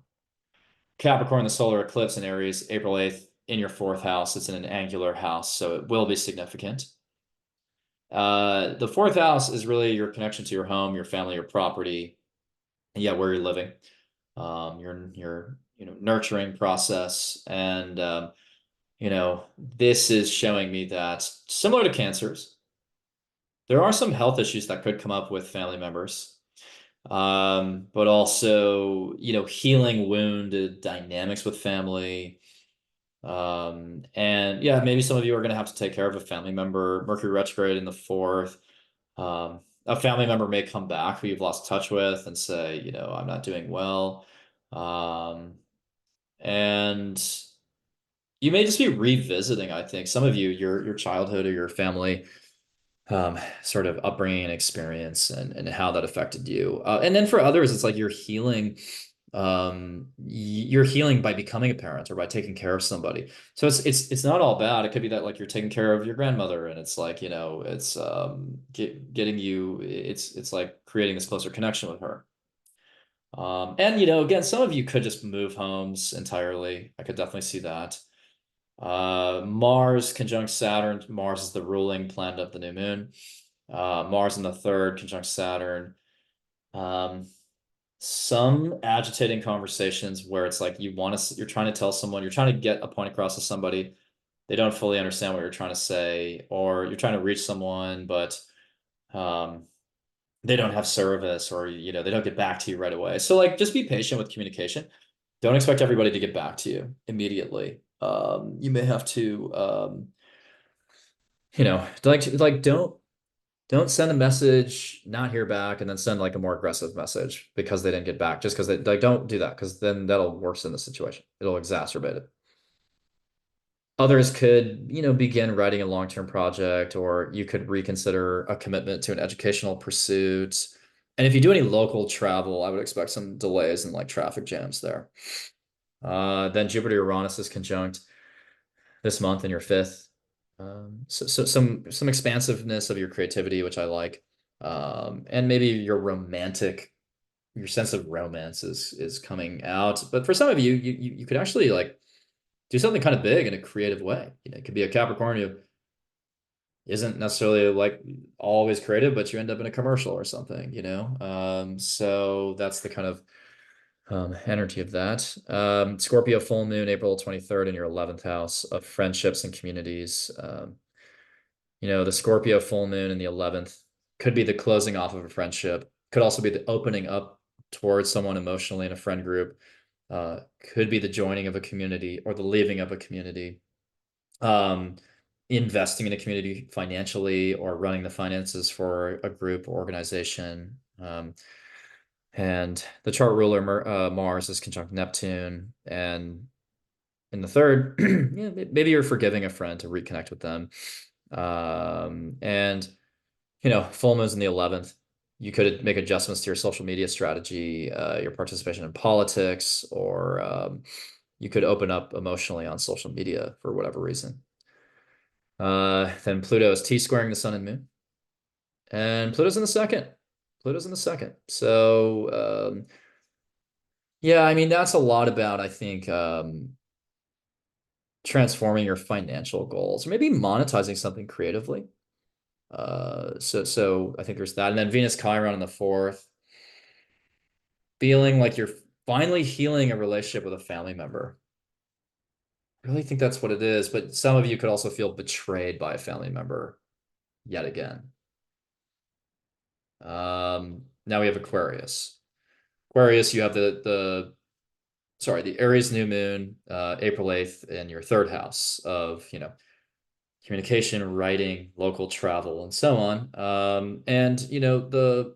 Capricorn, the solar eclipse in Aries, April 8th in your fourth house. It's in an angular house, so it will be significant. The fourth house is really your connection to your home, your family, your property, and yeah, where you're living, your nurturing process, and this is showing me that similar to cancers, there are some health issues that could come up with family members. But also, healing wounded dynamics with family. And yeah, maybe some of you are going to have to take care of a family member. Mercury retrograde in the fourth. A family member may come back who you've lost touch with and say, I'm not doing well. Um, And you may just be revisiting, I think, some of you, your childhood or your family sort of upbringing and experience and how that affected you. And then for others, it's like you're healing by becoming a parent or by taking care of somebody. So it's not all bad. It could be that like you're taking care of your grandmother and it's like, it's getting you it's like creating this closer connection with her. And again, some of you could just move homes entirely. I could definitely see that. Mars conjunct Saturn. Mars is the ruling planet of the new moon. Mars in the third conjunct Saturn. Um, some agitating conversations where it's like you're trying to tell someone, you're trying to get a point across to somebody. They don't fully understand what you're trying to say, or you're trying to reach someone, but um, they don't have service, or they don't get back to you right away. So like, just be patient with communication. Don't expect everybody to get back to you immediately. You may have to, don't send a message, not hear back, and then send like a more aggressive message because they didn't get back. Just because they like don't do that because then that'll worsen the situation. It'll exacerbate it. Others could, begin writing a long-term project, or you could reconsider a commitment to an educational pursuit. And if you do any local travel, I would expect some delays and like traffic jams there. Then Jupiter Uranus is conjunct this month in your fifth. So some expansiveness of your creativity, which I like. And maybe your sense of romance is coming out. But for some of you, you could actually like do something kind of big in a creative way. It could be a Capricorn who isn't necessarily like always creative, but you end up in a commercial or something. So that's the kind of energy of that. Scorpio full moon, April 23rd in your 11th house of friendships and communities. The Scorpio full moon in the 11th could be the closing off of a friendship, could also be the opening up towards someone emotionally in a friend group, could be the joining of a community or the leaving of a community, um, investing in a community financially or running the finances for a group or organization. And the chart ruler, Mars, is conjunct Neptune. And in the third, yeah, maybe you're forgiving a friend to reconnect with them. And full moons in the 11th. You could make adjustments to your social media strategy, your participation in politics, or you could open up emotionally on social media for whatever reason. Then Pluto is T-squaring the sun and moon. And Pluto's in the second. Pluto's in the second. So, yeah, I mean, that's a lot about, I think, transforming your financial goals or maybe monetizing something creatively. So I think there's that. And then Venus Chiron in the fourth, feeling like you're finally healing a relationship with a family member. I really think that's what it is. But some of you could also feel betrayed by a family member yet again. Now we have Aquarius. Aquarius, you have the Aries new moon, April 8th in your third house of, communication, writing, local travel, and so on. And the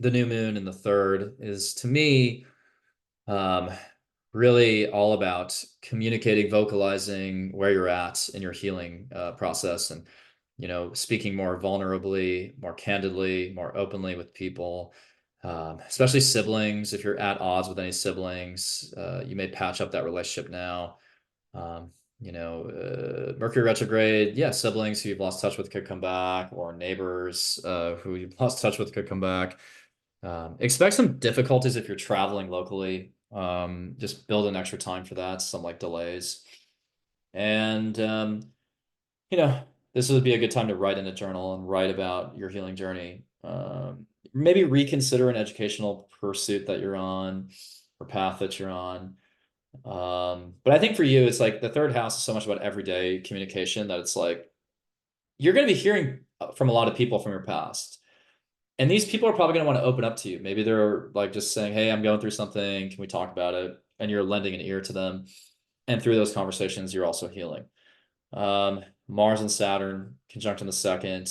new moon in the third is to me um, really all about communicating, vocalizing where you're at in your healing process, and speaking more vulnerably, more candidly, more openly with people, especially siblings. If you're at odds with any siblings, you may patch up that relationship now. Um, Mercury retrograde, yeah, siblings who you've lost touch with could come back, or neighbors who you've lost touch with could come back. Expect some difficulties if you're traveling locally. Just build an extra time for that, some like delays. And, you know, this would be a good time to write in a journal and write about your healing journey. Maybe reconsider an educational pursuit that you're on or path that you're on. But I think for you, it's like the third house is so much about everyday communication that it's like you're going to be hearing from a lot of people from your past. And these people are probably going to want to open up to you. Maybe they're like just saying, "Hey, I'm going through something. Can we talk about it?" And you're lending an ear to them. And through those conversations, you're also healing. Mars and Saturn conjunct in the second.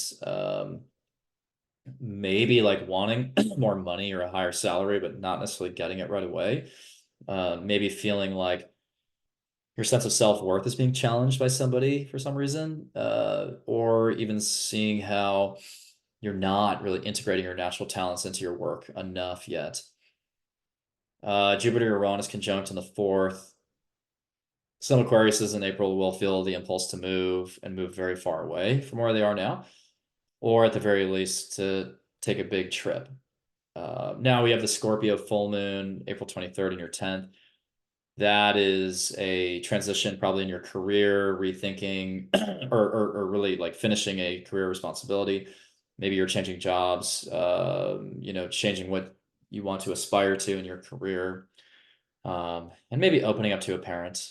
Maybe like wanting more money or a higher salary, but not necessarily getting it right away. maybe feeling like your sense of self-worth is being challenged by somebody for some reason, or even seeing how you're not really integrating your natural talents into your work enough yet. Jupiter Uranus conjunct in the fourth. Some Aquariuses in April will feel the impulse to move and move very far away from where they are now, or at the very least to take a big trip. Now we have the Scorpio full moon, April 23rd in your 10th. That is a transition probably in your career, rethinking or really like finishing a career responsibility. Maybe you're changing jobs, changing what you want to aspire to in your career, and maybe opening up to a parent.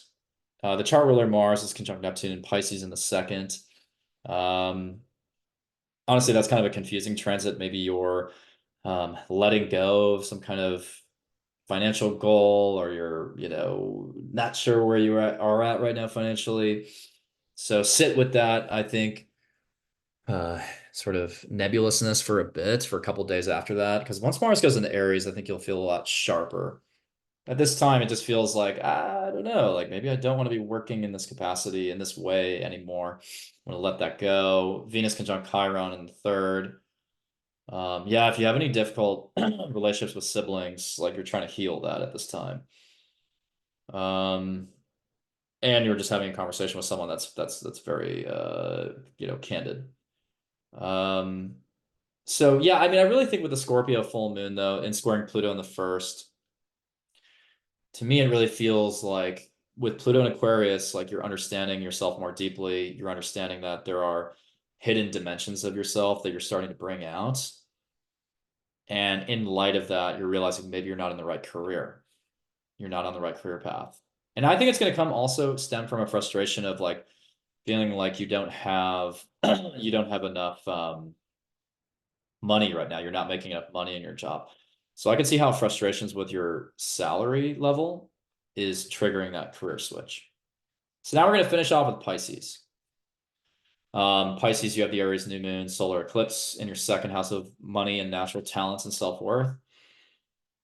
The chart ruler Mars is conjunct Neptune and Pisces in the second. Um, Honestly, that's kind of a confusing transit. Maybe you're letting go of some kind of financial goal, or you're, not sure where are at right now financially. So sit with that, I think, uh, sort of nebulousness for a bit, for a couple days after that. Because once Mars goes into Aries, I think you'll feel a lot sharper. At this time, it just feels like, I don't know, like maybe I don't want to be working in this capacity, in this way anymore. I'm going to let that go. Venus conjunct Chiron in the third. Yeah, if you have any difficult relationships with siblings, like you're trying to heal that at this time. Um, and you're just having a conversation with someone that's very candid. Um, so yeah, I mean, I really think with the Scorpio full moon though, and squaring Pluto in the first, to me, it really feels like with Pluto and Aquarius, like you're understanding yourself more deeply. You're understanding that there are hidden dimensions of yourself that you're starting to bring out. And in light of that, you're realizing maybe you're not in the right career. You're not on the right career path. And I think it's going to come also stem from a frustration of like feeling like you don't have you don't have enough money right now. You're not making enough money in your job. So I can see how frustrations with your salary level is triggering that career switch. So now we're going to finish off with Pisces. Pisces, you have the Aries new moon, solar eclipse in your second house of money and natural talents and self-worth.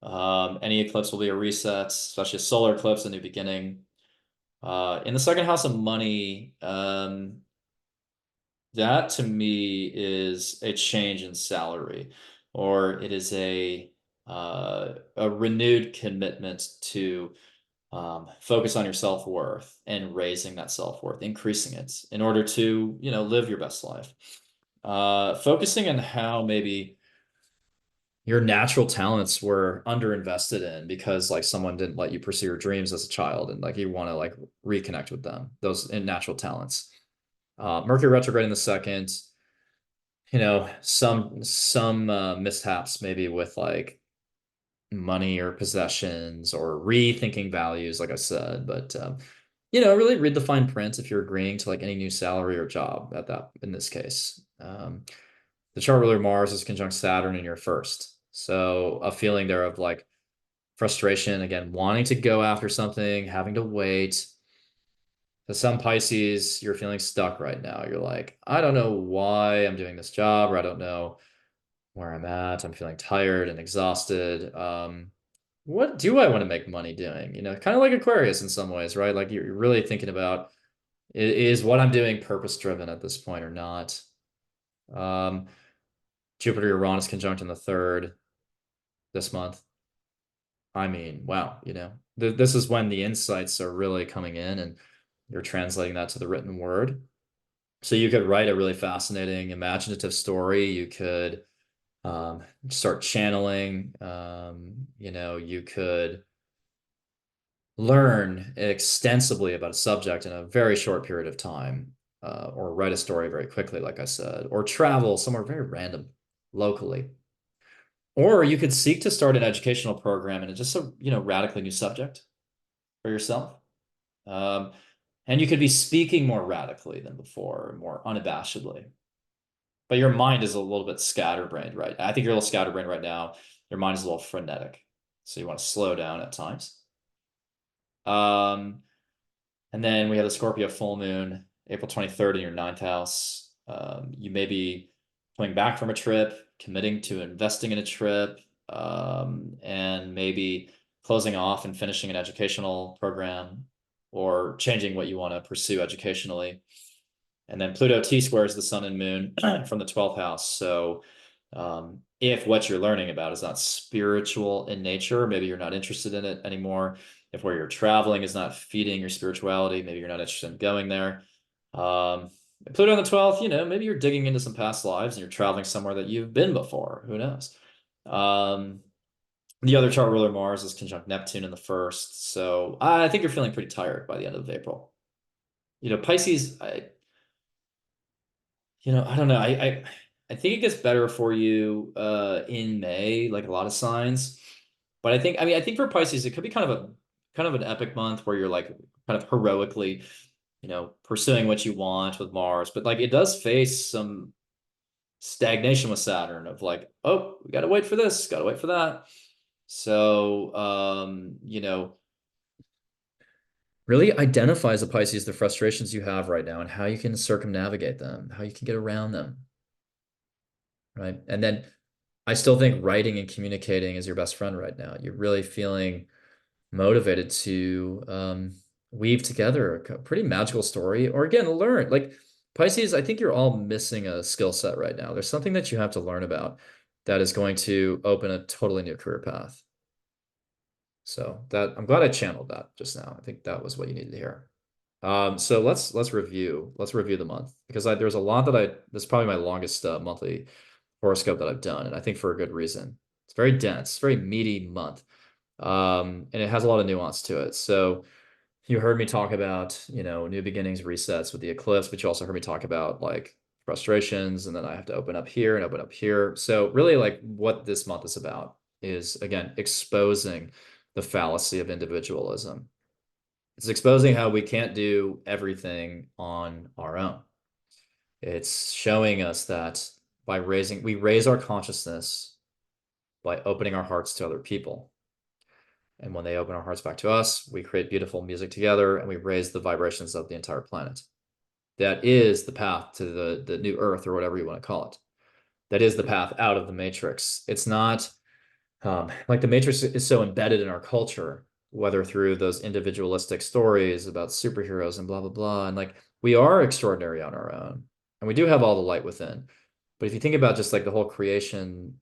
Any eclipse will be a reset, especially a solar eclipse, a new beginning. In the second house of money, that to me is a change in salary, or it is a renewed commitment to focus on your self-worth and raising that self-worth, increasing it in order to, live your best life. Focusing on how maybe your natural talents were underinvested in because like someone didn't let you pursue your dreams as a child, and like you want to like reconnect with them, those in natural talents. Mercury retrograde in the second, some mishaps maybe with like money or possessions or rethinking values, like I said, but really read the fine print if you're agreeing to like any new salary or job at that in this case. The chart ruler Mars is conjunct Saturn in your first. So a feeling there of like frustration, again, wanting to go after something, having to wait. To some Pisces, you're feeling stuck right now. You're like, I don't know why I'm doing this job, or I don't know where I'm at. I'm feeling tired and exhausted. What do I want to make money doing? Kind of like Aquarius in some ways, right? Like you're really thinking about, is what I'm doing purpose driven at this point or not? Um, Jupiter Uranus conjunct in the third this month. I mean, wow, this is when the insights are really coming in and you're translating that to the written word. So you could write a really fascinating, imaginative story. You could start channeling. You could learn extensively about a subject in a very short period of time, or write a story very quickly, like I said, or travel somewhere very random locally. Or you could seek to start an educational program in just a, radically new subject for yourself. Um, and you could be speaking more radically than before, more unabashedly. But your mind is a little bit scatterbrained, right? I think you're a little scatterbrained right now. Your mind is a little frenetic. So you want to slow down at times. Um, and then we have the Scorpio full moon, April 23rd in your ninth house. You may be coming back from a trip, committing to investing in a trip, and maybe closing off and finishing an educational program or changing what you want to pursue educationally. And then Pluto T squares the sun and moon from the 12th house. So if what you're learning about is not spiritual in nature, maybe you're not interested in it anymore. If where you're traveling is not feeding your spirituality, maybe you're not interested in going there. Um, Pluto on the 12th, maybe you're digging into some past lives and you're traveling somewhere that you've been before. Who knows? Um, the other chart ruler, Mars, is conjunct Neptune in the first. So I think you're feeling pretty tired by the end of April. Pisces, I don't know. I think it gets better for you in May, like a lot of signs. But I think for Pisces, it could be kind of an epic month where you're like kind of heroically, pursuing what you want with Mars. But like it does face some stagnation with Saturn of like, oh, we gotta wait for this, gotta wait for that. So really identifies the Pisces the frustrations you have right now and how you can circumnavigate them, how you can get around them. Right. And then I still think writing and communicating is your best friend right now. You're really feeling motivated to weave together a pretty magical story, or again, learn. Like Pisces, I think you're all missing a skill set right now. There's something that you have to learn about that is going to open a totally new career path. So that I'm glad I channeled that just now. I think that was what you needed to hear. So let's review the month because there's a lot this is probably my longest monthly horoscope that I've done, and I think for a good reason. It's very dense, very meaty month, and it has a lot of nuance to it. So you heard me talk about, new beginnings, resets with the eclipse, but you also heard me talk about like frustrations, and then I have to open up here and open up here. So really, like what this month is about is again exposing the fallacy of individualism. It's exposing how we can't do everything on our own. It's showing us that we raise our consciousness by opening our hearts to other people. And when they open our hearts back to us, we create beautiful music together and we raise the vibrations of the entire planet. That is the path to the new earth or whatever you want to call it. That is the path out of the matrix. It's not like the matrix is so embedded in our culture, whether through those individualistic stories about superheroes and blah, blah, blah. And like we are extraordinary on our own and we do have all the light within. But if you think about just like the whole creation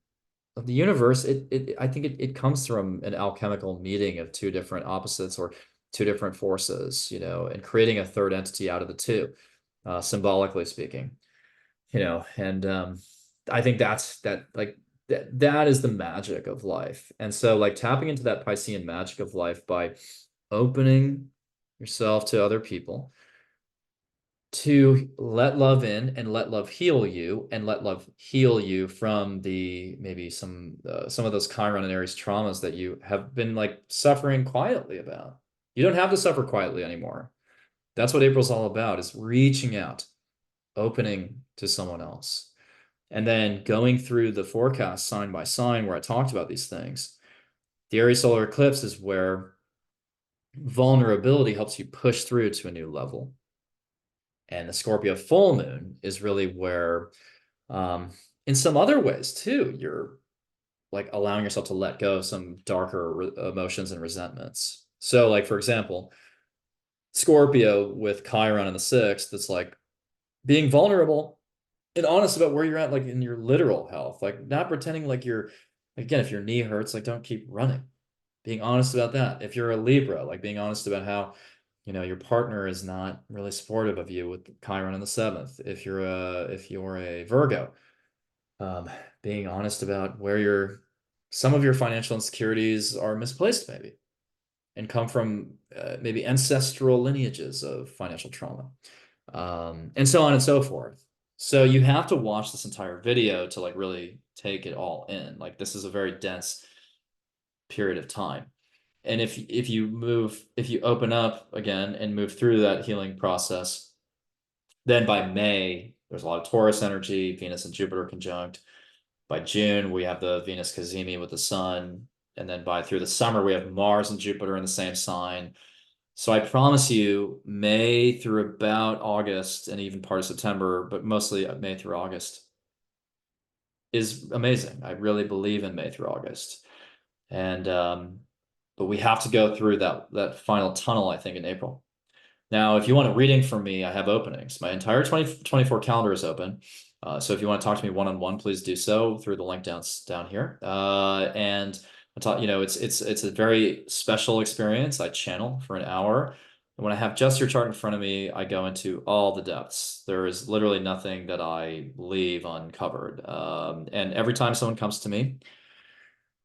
of the universe, I think it comes from an alchemical meeting of two different opposites or two different forces, and creating a third entity out of the two, symbolically speaking, and I think that is the magic of life. And so like tapping into that Piscean magic of life by opening yourself to other people to let love in and let love heal you and let love heal you from maybe some of those Chiron and Aries traumas that you have been like suffering quietly about. You don't have to suffer quietly anymore. That's what April's all about, is reaching out, opening to someone else, and then going through the forecast sign by sign where I talked about these things. The Aries solar eclipse is where vulnerability helps you push through to a new level. And the Scorpio full moon is really where, in some other ways too, you're like allowing yourself to let go of some darker emotions and resentments. So, like, for example, Scorpio with Chiron in the sixth, it's like being vulnerable and honest about where you're at, like in your literal health, like not pretending like again, if your knee hurts, like don't keep running. Being honest about that. If you're a Libra, like being honest about how your partner is not really supportive of you with Chiron in the seventh. If you're a Virgo, being honest about where some of your financial insecurities are misplaced, maybe, and come from maybe ancestral lineages of financial trauma, and so on and so forth. So you have to watch this entire video to like really take it all in. Like this is a very dense period of time. And if you open up again and move through that healing process, then by May, there's a lot of Taurus energy, Venus and Jupiter conjunct. By June, we have the Venus cazimi with the sun. And then through the summer, we have Mars and Jupiter in the same sign. So I promise you, May through about August and even part of September, but mostly May through August is amazing. I really believe in May through August. And but we have to go through that final tunnel, I think, in April. Now, if you want a reading from me, I have openings. My entire 2024 calendar is open. So if you want to talk to me one-on-one, please do so through the link down here. And I talk, it's a very special experience. I channel for an hour. And when I have just your chart in front of me, I go into all the depths. There is literally nothing that I leave uncovered. And every time someone comes to me,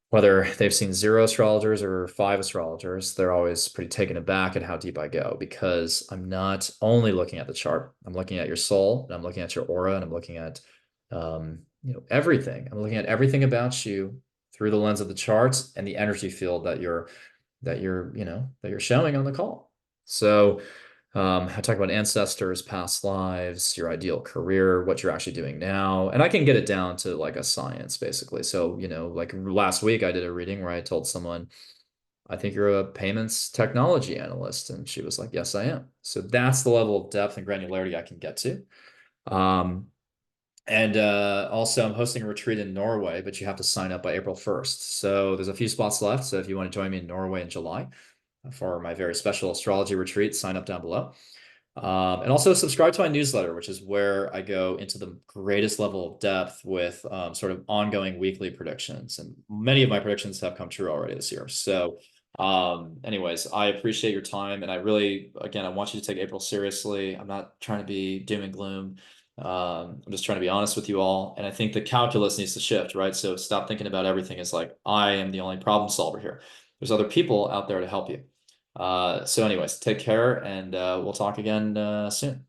whether they've seen zero astrologers or five astrologers, they're always pretty taken aback at how deep I go because I'm not only looking at the chart, I'm looking at your soul, and I'm looking at your aura, and I'm looking at everything. I'm looking at everything about you through the lens of the charts and the energy field that you're showing on the call. So I talk about ancestors, past lives, your ideal career, what you're actually doing now. And I can get it down to like a science, basically. So, like last week I did a reading where I told someone, I think you're a payments technology analyst. And she was like, yes, I am. So that's the level of depth and granularity I can get to. And also, I'm hosting a retreat in Norway, but you have to sign up by April 1st. So there's a few spots left. So if you want to join me in Norway in July for my very special astrology retreat, sign up down below. And also subscribe to my newsletter, which is where I go into the greatest level of depth with sort of ongoing weekly predictions. And many of my predictions have come true already this year. So anyways, I appreciate your time. And I really, again, I want you to take April seriously. I'm not trying to be doom and gloom. I'm just trying to be honest with you all. And I think the calculus needs to shift, right? So stop thinking about everything as like, I am the only problem solver here. There's other people out there to help you. So anyways, take care and we'll talk again soon.